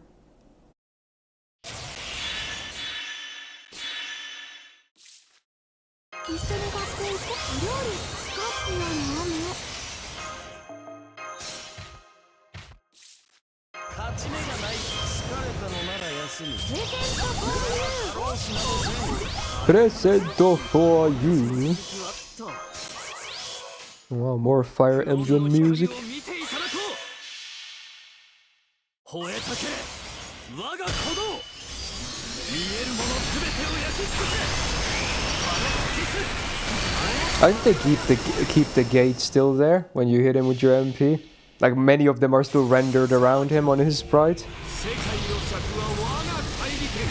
Presento for you. Wow, more Fire Emblem music. 吠えたけれ我が鼓動見えるものすべてを焼き尽くせ。 I think they keep the gate still there when you hit him with your MP. Like many of them are still rendered around him on his sprite. 世界の尺は我が大利権。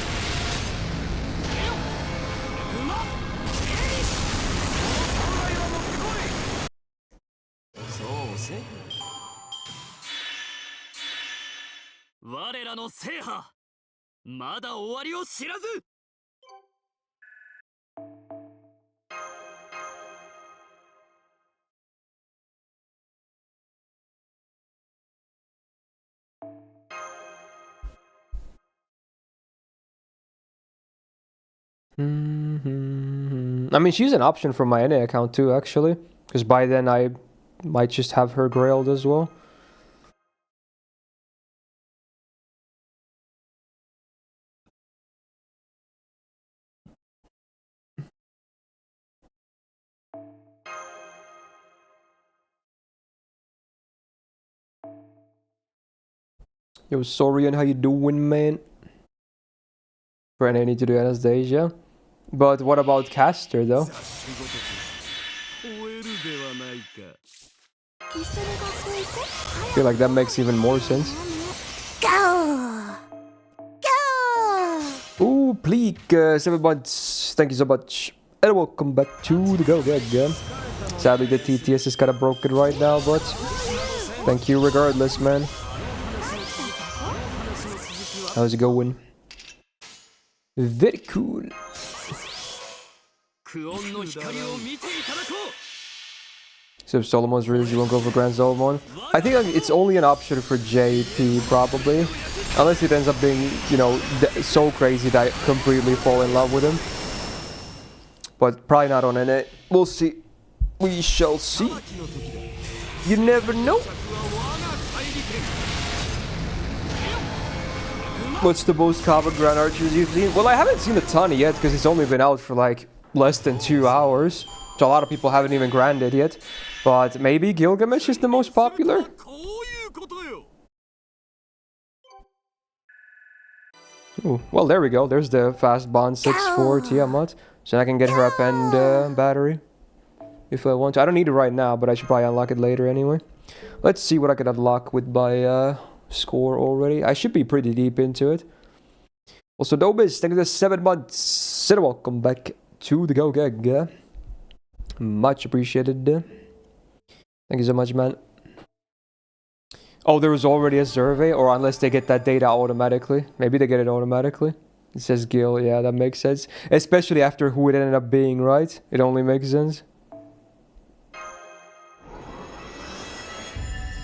馬エイシこの侍は持ってこい。そうせ。我らの制覇まだ終わりを知らず。I mean, she's an option for my NA account too, actually. Because by then I might just have her grailed as well. Yo, Sorian, how you doing, man? For NA, need to do Anastasia. But what about Caster, though? I feel like that makes even more sense. Go! Go! Ooh, Pleek, 7 months. Thank you so much. And welcome back to the Go Gang. Sadly, the TTS is kind of broken right now, but thank you regardless, man. How's it going? Very cool. So if Solomon's released, you won't go for Grand Solomon? I think it's only an option for JP, probably. Unless it ends up being, you know, so crazy that I completely fall in love with him. But probably not on NA. We'll see. We shall see. You never know. What's the most common Grand Archers you've seen? Well, I haven't seen a ton yet because it's only been out for like less than 2 hours. So a lot of people haven't even grinded yet. But maybe Gilgamesh is the most popular? Ooh, well, there we go. There's the fast bond 6-4 Tiamat. So I can get her up and battery if I want to. I don't need it right now, but I should probably unlock it later anyway. Let's see what I can unlock with my score already. I should be pretty deep into it. Also, Dobis, thank you for 7 months. And welcome back to the Go Gang. Much appreciated. Thank you so much, man. Oh, there was already a survey, or unless they get that data automatically. Maybe they get it automatically. It says Gil, yeah, that makes sense. Especially after who it ended up being, right? It only makes sense.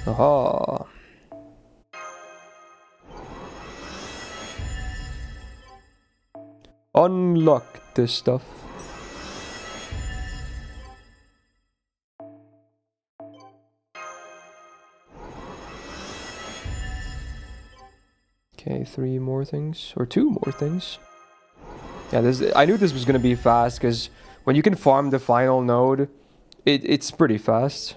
Aha. Unlock this stuff. Okay, 3 more things, or 2 more things. Yeah, I knew this was gonna be fast, because when you can farm the final node, it's pretty fast.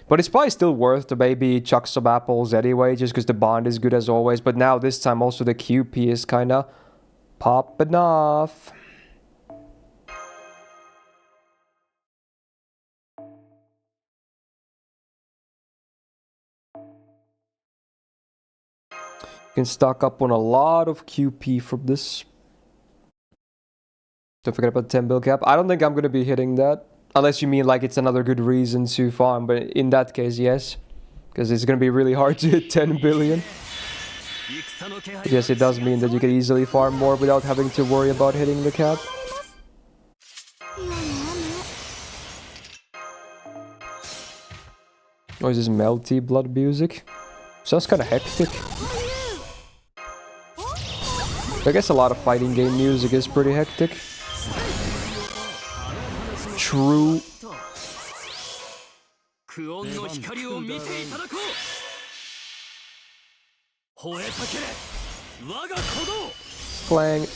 But it's probably still worth to maybe chuck some apples anyway, just because the bond is good as always. But now this time also the QP is kind of popping off. You can stock up on a lot of QP from this. Don't forget about the 10 bill cap. I don't think I'm going to be hitting that. Unless you mean like it's another good reason to farm. But in that case, yes. Because it's going to be really hard to hit 10 billion. Yes, it does mean that you can easily farm more without having to worry about hitting the cap. Oh, is this melty blood music? Sounds kind of hectic. I guess a lot of fighting game music is pretty hectic. True. Clang.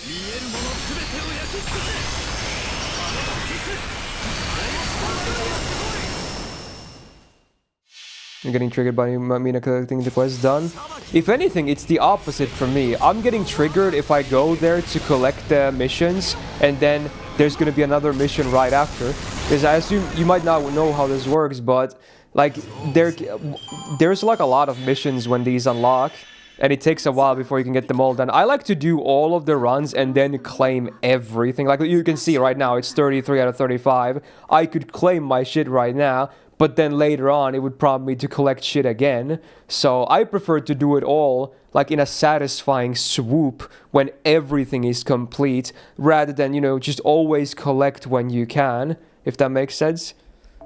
I'm getting triggered by Mina collecting the quest done. If anything, it's the opposite for me. I'm getting triggered if I go there to collect the missions, and then there's gonna be another mission right after. Because I assume you might not know how this works, but like there's like a lot of missions when these unlock, and it takes a while before you can get them all done. I like to do all of the runs and then claim everything. Like you can see right now, it's 33 out of 35. I could claim my shit right now, but then later on, it would prompt me to collect shit again. So I prefer to do it all, like in a satisfying swoop when everything is complete, rather than, you know, just always collect when you can, if that makes sense.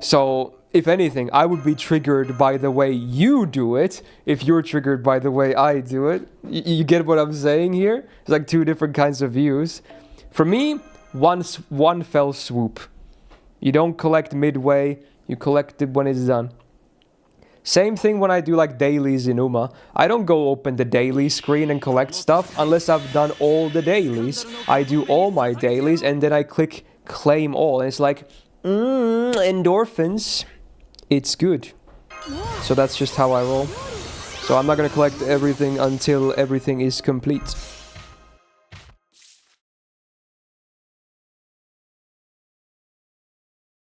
So, if anything, I would be triggered by the way you do it, if you're triggered by the way I do it. You get what I'm saying here? It's like two different kinds of views. For me, one fell swoop. You don't collect midway. You collect it when it's done. Same thing when I do like dailies in Uma. I don't go open the daily screen and collect stuff unless I've done all the dailies. I do all my dailies and then I click claim all. And it's like, endorphins. It's good. So that's just how I roll. So I'm not gonna collect everything until everything is complete.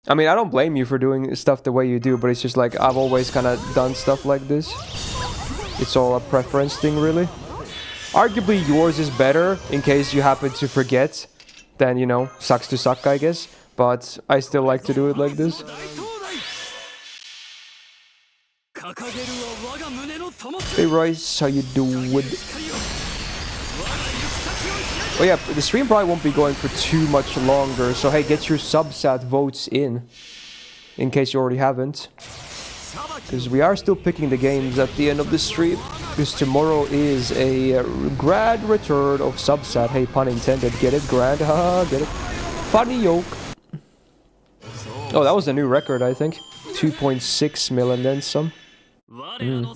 I mean, I don't blame you for doing stuff the way you do, but it's just like, I've always kind of done stuff like this. It's all a preference thing, really. Arguably, yours is better, in case you happen to forget. Then, you know, sucks to suck, I guess. But I still like to do it like this. Hey, Royce, how you doing? Oh yeah, the stream probably won't be going for too much longer, so hey, get your subsat votes in case you already haven't. Because we are still picking the games at the end of the stream, because tomorrow is a grand return of subsat. Hey, pun intended. Get it? Grand? Haha, get it? Funny yoke. Oh, that was a new record, I think. 2.6 mil and then some. Oh,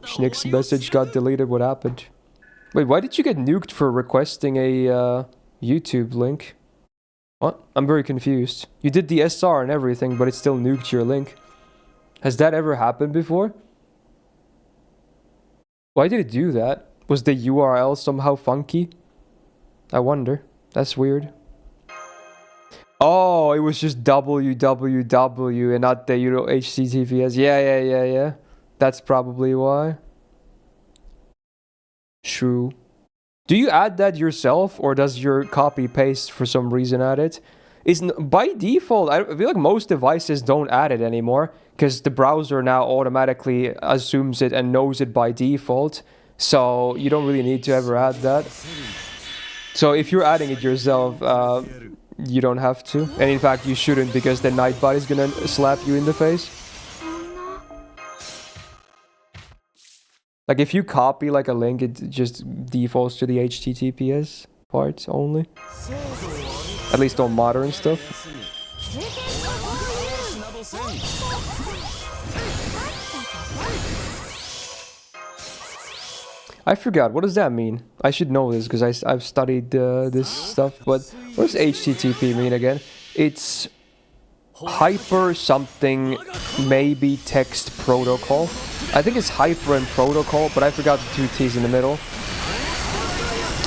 Schnick's message got deleted. What happened? Wait, why did you get nuked for requesting a YouTube link? What? I'm very confused. You did the SR and everything, but it still nuked your link. Has that ever happened before? Why did it do that? Was the URL somehow funky? I wonder. That's weird. Oh, it was just www and not the, you know, HTTPS. Yeah. That's probably why. True. Do you add that yourself, or does your copy paste for some reason add it? By default, I feel like most devices don't add it anymore, because the browser now automatically assumes it and knows it by default, so you don't really need to ever add that. So if you're adding it yourself, you don't have to. And in fact, you shouldn't, because the Nightbot is gonna slap you in the face. Like, if you copy, like, a link, it just defaults to the HTTPS part only. At least on modern stuff. I forgot, what does that mean? I should know this, because I've studied this stuff, but what does HTTP mean again? It's hyper something, maybe text protocol. I think it's hyper and protocol, but I forgot the two T's in the middle.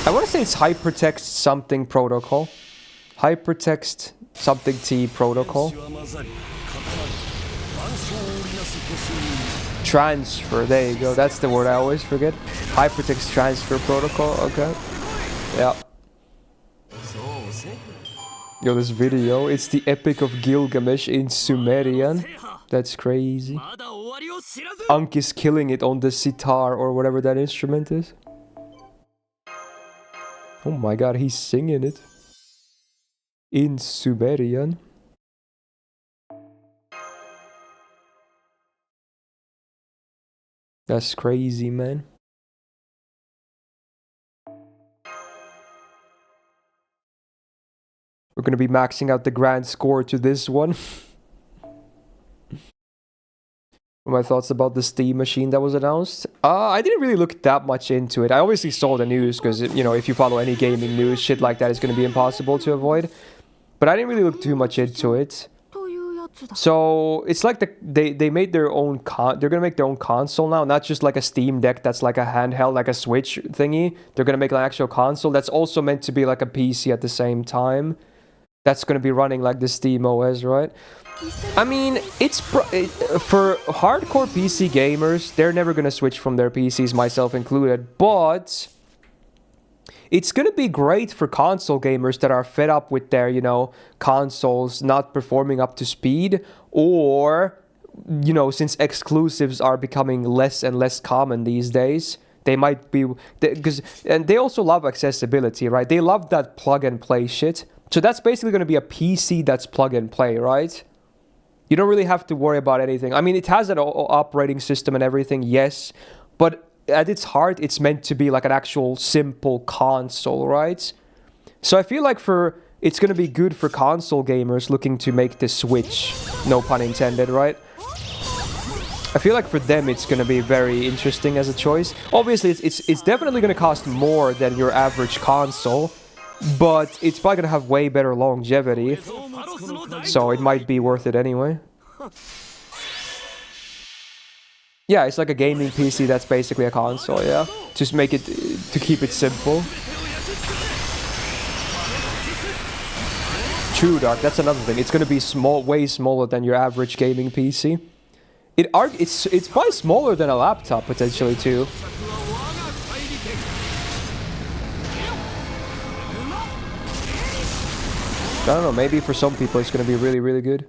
I want to say it's hypertext something protocol. Hypertext something T protocol. Transfer, there you go. That's the word I always forget. Hypertext transfer protocol, okay. Yeah. Yo, this video, it's the Epic of Gilgamesh in Sumerian. That's crazy. Ankh is killing it on the sitar or whatever that instrument is. Oh my god, he's singing it. In Sumerian. That's crazy, man. We're gonna be maxing out the grand score to this one. My thoughts about the Steam machine that was announced? I didn't really look that much into it. I obviously saw the news because, you know, if you follow any gaming news, shit like that is going to be impossible to avoid. But I didn't really look too much into it. つだ。 So it's like they made their own they're gonna make their own console now, not just like a Steam Deck that's like a handheld, like a Switch thingy. They're gonna make an actual console that's also meant to be like a PC at the same time. That's gonna be running like the Steam OS, right? I mean, it's for hardcore PC gamers, they're never gonna switch from their PCs, myself included, but it's gonna be great for console gamers that are fed up with their, you know, consoles not performing up to speed, or, you know, since exclusives are becoming less and less common these days, they might be, because, and they also love accessibility, right? They love that plug and play shit. So that's basically gonna be a PC that's plug and play, right? You don't really have to worry about anything. I mean, it has an operating system and everything, yes, but at its heart, it's meant to be like an actual simple console, right? So I feel like it's gonna be good for console gamers looking to make the Switch, no pun intended, right? I feel like for them it's gonna be very interesting as a choice. Obviously, it's definitely gonna cost more than your average console, but it's probably gonna have way better longevity, so it might be worth it anyway. Yeah, it's like a gaming PC that's basically a console, yeah. Just make it, to keep it simple. True, Dark, that's another thing. It's gonna be small, way smaller than your average gaming PC. It's probably smaller than a laptop, potentially, too. I don't know, maybe for some people it's gonna be really, really good.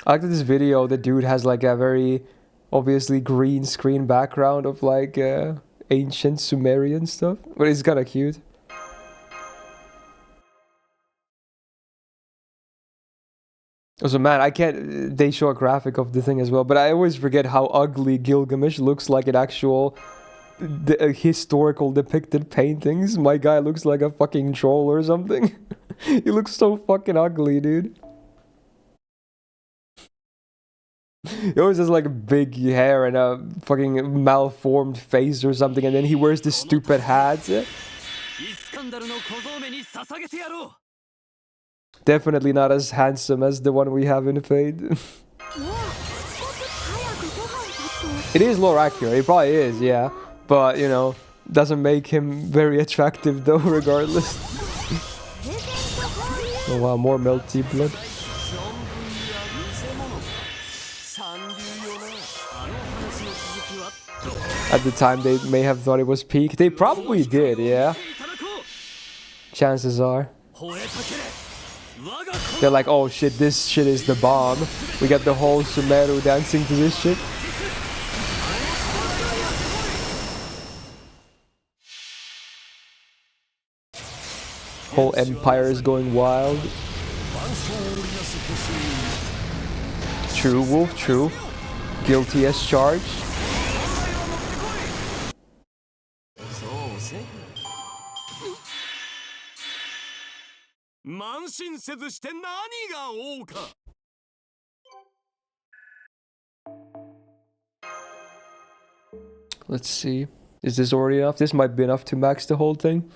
I like that this video, the dude has like a very obviously green screen background of like ancient Sumerian stuff, but it's kind of cute. Also, man, I can't. They show a graphic of the thing as well, but I always forget how ugly Gilgamesh looks like in actual historical depicted paintings. My guy looks like a fucking troll or something. He looks so fucking ugly, dude. He always has like big hair and a fucking malformed face or something, and then he wears this stupid hat. Definitely not as handsome as the one we have in Fate. It is lore accurate, it probably is, yeah. But, you know, doesn't make him very attractive though, regardless. Oh wow, more melty blood. At the time, they may have thought it was peak. They probably did, yeah. Chances are. They're like, oh shit, this shit is the bomb. We got the whole Sumeru dancing to this shit. Whole empire is going wild. True, Wolf, true. Guilty as charged. Let's see. Is this already enough? This might be enough to max the whole thing.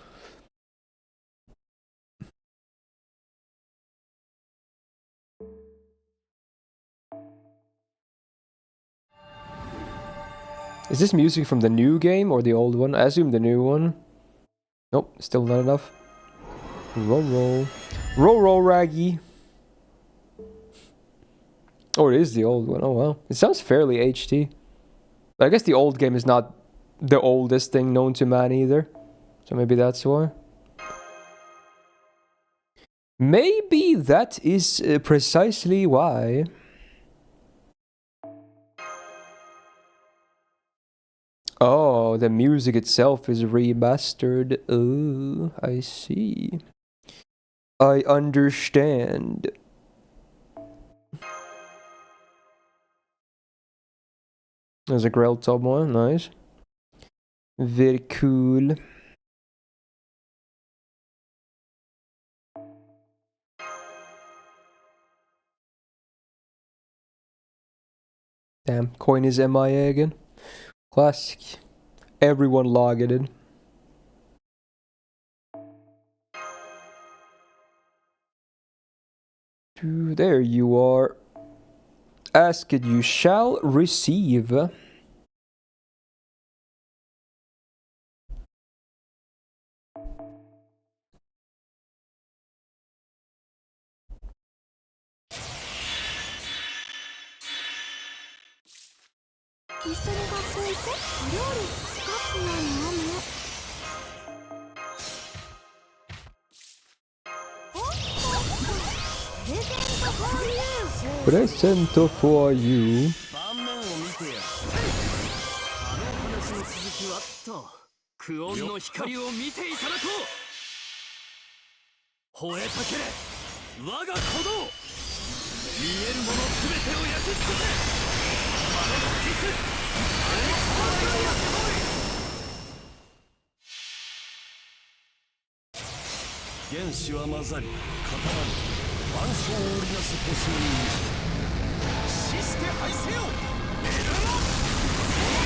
Is this music from the new game or the old one? I assume the new one. Nope, still not enough. Roll, roll. Roll, roll, Raggy. Oh, it is the old one. Oh, wow. It sounds fairly HD. But I guess the old game is not the oldest thing known to man either. So maybe that's why. Maybe that is precisely why. Oh, the music itself is remastered. Oh, I see. I understand. There's a Grell top one, nice. Very cool. Damn, coin is MIA again. Classic. Everyone logged in. There you are. Ask it, you shall receive. Present for you. 盤面を見てやあの話の続きはとクオンの光を見ていただこう吠えたけれ我が鼓動見えるものすべてを焼き尽くせあの実あれの騒ぎがやってこい原子は混ざり固まり万象を織りなす星に死して敗せよエルマそ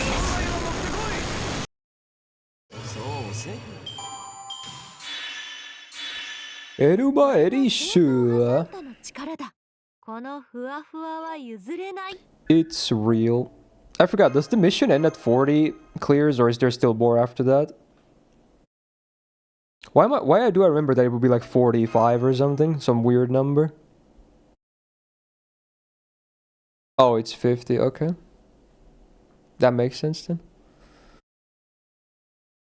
の存在を持ってこいそうせエルマエリッシュ。このふわふわは譲れない。 It's real. I forgot, does the mission end at 40 clears or is there still more after that? Why do I remember that it would be like 45 or something? Some weird number. Oh, it's 50, okay. That makes sense then.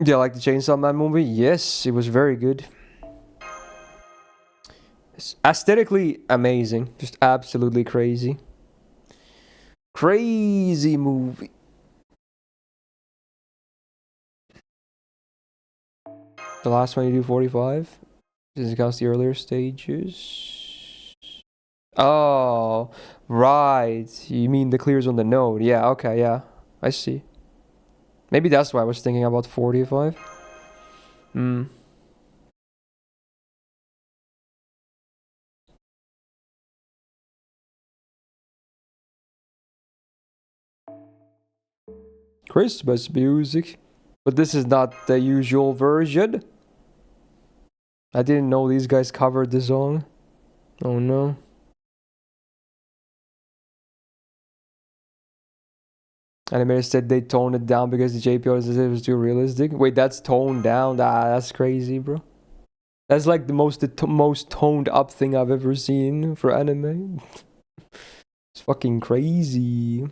Yeah, like the Chainsaw Man movie? Yes, it was very good. It's aesthetically amazing. Just absolutely crazy. Crazy movie. The last one you do 45? Does it count the earlier stages? Oh, right. You mean the clears on the node. Yeah, okay, yeah. I see. Maybe that's why I was thinking about 45. Hmm. Christmas music. But this is not the usual version. I didn't know these guys covered the song. Oh no. Animator said they toned it down because the JPO said it was too realistic. Wait, that's toned down? Ah, that's crazy, bro. That's like the most toned up thing I've ever seen for anime. It's fucking crazy.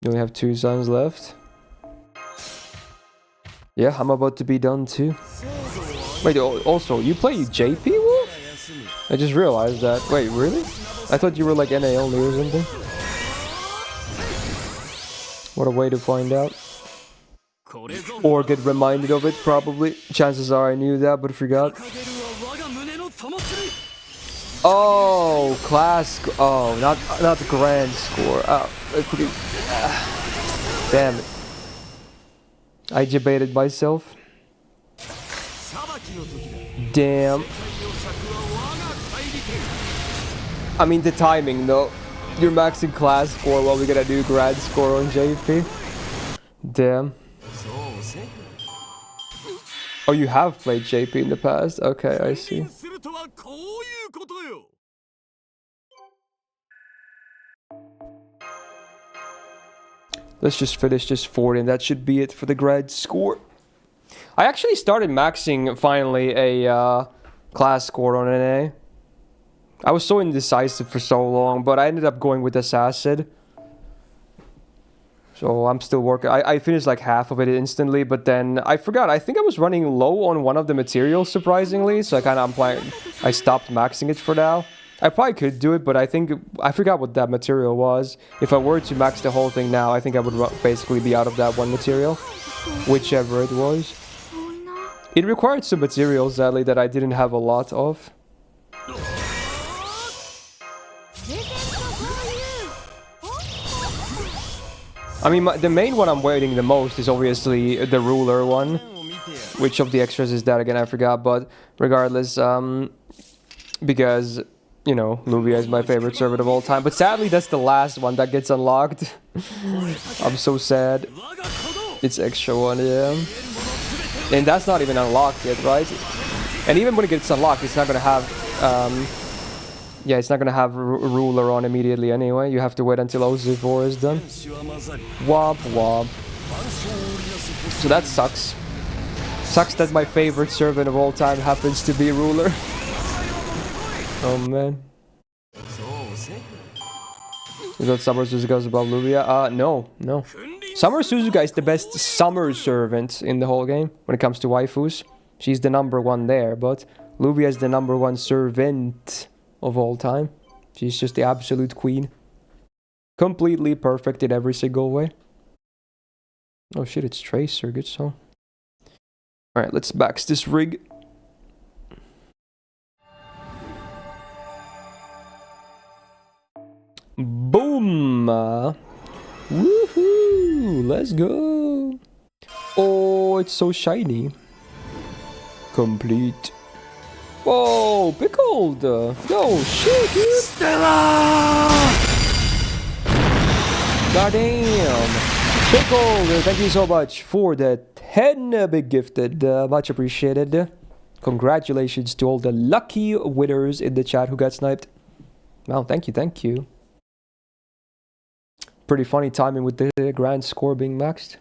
You only have 2 suns left. Yeah, I'm about to be done too. Wait, also, you play JP Wolf? I just realized that. Wait, really? I thought you were like NA only or something. What a way to find out. Or get reminded of it, probably. Chances are I knew that, but forgot. Oh, oh, not the grand score. Oh, damn it. I debated myself. Damn. I mean the timing though. You're maxing class score while we gotta do grad score on JP. Damn. Oh, you have played JP in the past? Okay, I see. Let's just finish this 40 and that should be it for the grad score. I actually started maxing finally a class score on NA. I was so indecisive for so long, but I ended up going with Assassin. So I'm still working. I finished like half of it instantly, but then I forgot. I think I was running low on one of the materials, surprisingly. So I stopped maxing it for now. I probably could do it, but I forgot what that material was. If I were to max the whole thing now, I think I would basically be out of that one material, whichever it was. It required some materials, sadly, that I didn't have a lot of. I mean, the main one I'm waiting the most is obviously the ruler one. Which of the extras is that again? I forgot, but regardless, because, you know, Luvia is my favorite servant of all time. But sadly, that's the last one that gets unlocked. I'm so sad. It's extra one, yeah. And that's not even unlocked yet, right? And even when it gets unlocked, it's not gonna have, yeah, it's not gonna have ruler on immediately anyway. You have to wait until OZ4 is done. Womp womp. So that sucks. Sucks that my favorite servant of all time happens to be ruler. Oh man. You thought Summer Suzuka was above Luvia? No. Summer Suzuka is the best summer servant in the whole game when it comes to waifus. She's the #1 there, but Luvia is the #1 servant of all time. She's just the absolute queen. Completely perfect in every single way. Oh shit, it's Tracer, good song. Alright, let's max this rig. Boom! Woohoo! Let's go! Oh, it's so shiny. Complete. Whoa, pickled! Yo, shit, dude! Stella! Goddamn! Pickled! Thank you so much for the 10 big gifted. Much appreciated. Congratulations to all the lucky winners in the chat who got sniped. Wow, thank you. Pretty funny timing with the grand score being maxed.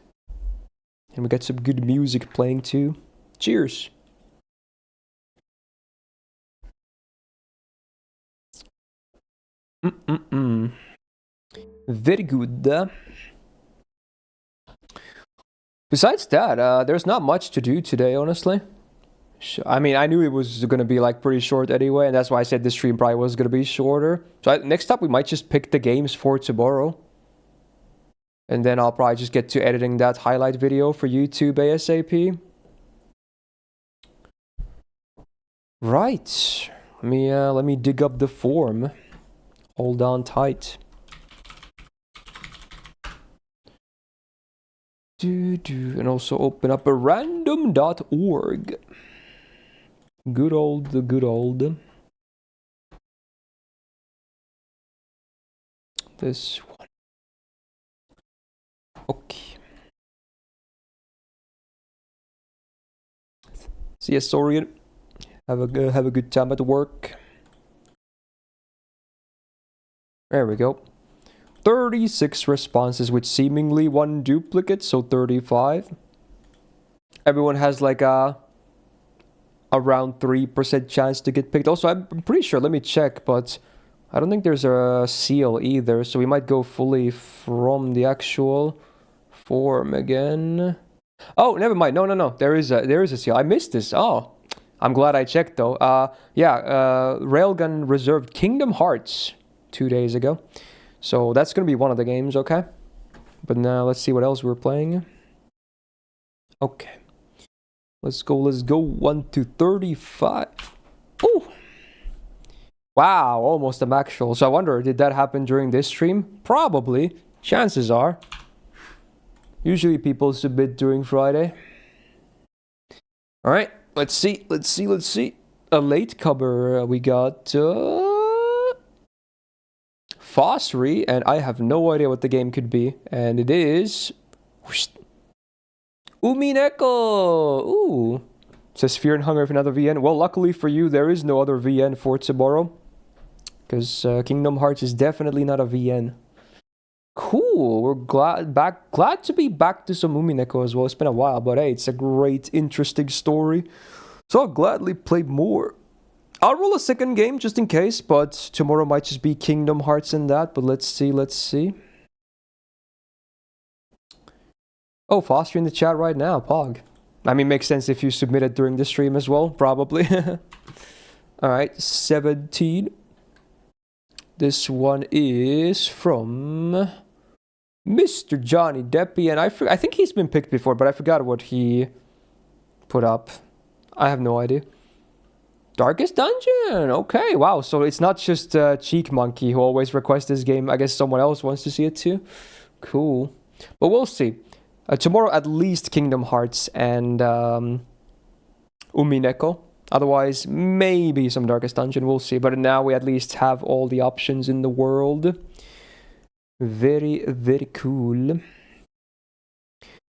And we got some good music playing too. Cheers! Very good. Besides that, there's not much to do today, honestly. I mean, I knew it was going to be like pretty short anyway, and that's why I said this stream probably was going to be shorter. So next up, we might just pick the games for tomorrow. And then I'll probably just get to editing that highlight video for YouTube ASAP. Right. Let me dig up the form. Hold on tight. And also open up a random.org. Good old. This one. Okay. See you, Sorian. Have a good time at work. There we go. 36 responses with seemingly 1 duplicate, so 35. Everyone has like a around 3% chance to get picked. Also, I'm pretty sure, let me check, but I don't think there's a seal either, so we might go fully from the actual form again. Oh, never mind. No. There is a seal. I missed this. Oh, I'm glad I checked though. Railgun reserved Kingdom Hearts 2 days ago. So that's going to be one of the games, okay? But now let's see what else we're playing. Okay. Let's go. 1 to 35. Oh! Wow, almost a max roll. So I wonder, did that happen during this stream? Probably. Chances are. Usually people submit during Friday. Alright, let's see. A late cover we got... Fosri, and I have no idea what the game could be, and it is Umineko. Ooh, it says Fear and Hunger for another VN. Well, luckily for you, there is no other VN for tomorrow, because Kingdom Hearts is definitely not a VN. Cool. We're glad to be back to some Umineko as well. It's been a while, but hey, it's a great, interesting story, so I'll gladly play more. I'll roll a second game just in case, but tomorrow might just be Kingdom Hearts and that, but let's see. Oh, Foster in the chat right now, Pog. I mean, makes sense if you submitted during the stream as well, probably. Alright, 17. This one is from Mr. Johnny Deppy, and I think he's been picked before, but I forgot what he put up. I have no idea. Darkest Dungeon. Okay, wow. So it's not just Cheek Monkey who always requests this game. I guess someone else wants to see it too. Cool. But we'll see. Tomorrow at least Kingdom Hearts and Umineko. Otherwise, maybe some Darkest Dungeon. We'll see. But now we at least have all the options in the world. Very, very cool.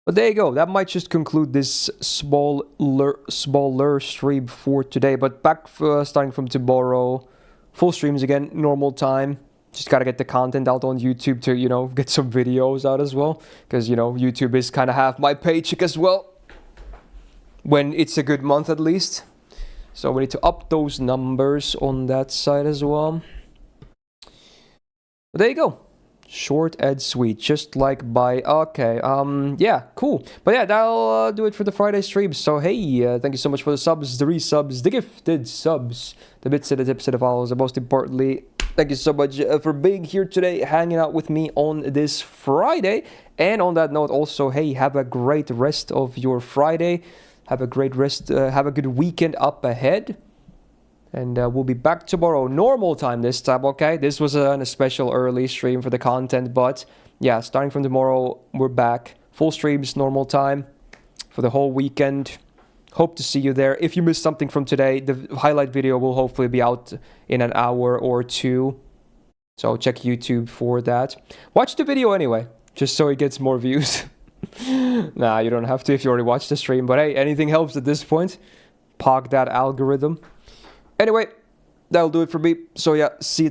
But there you go. That might just conclude this smaller stream for today. But back starting from tomorrow, full streams again, normal time. Just gotta get the content out on YouTube to, you know, get some videos out as well. Because, you know, YouTube is kind of half my paycheck as well. When it's a good month at least. So we need to up those numbers on that side as well. But there you go. Short and sweet, just like by... Okay, yeah, cool. But yeah, that'll do it for the Friday stream. So hey, thank you so much for the subs, the resubs, the gifted subs, the bits and the tips and the follows, and most importantly, thank you so much for being here today, hanging out with me on this Friday. And on that note also, hey, have a great rest of your Friday. Have a great rest, have a good weekend up ahead. And we'll be back tomorrow, normal time this time, okay? This was a special early stream for the content, but yeah, starting from tomorrow, we're back. Full streams, normal time for the whole weekend. Hope to see you there. If you missed something from today, the highlight video will hopefully be out in an hour or two. So check YouTube for that. Watch the video anyway, just so it gets more views. Nah, you don't have to if you already watched the stream, but hey, anything helps at this point. Pog that algorithm. Anyway, that'll do it for me. So yeah, see you.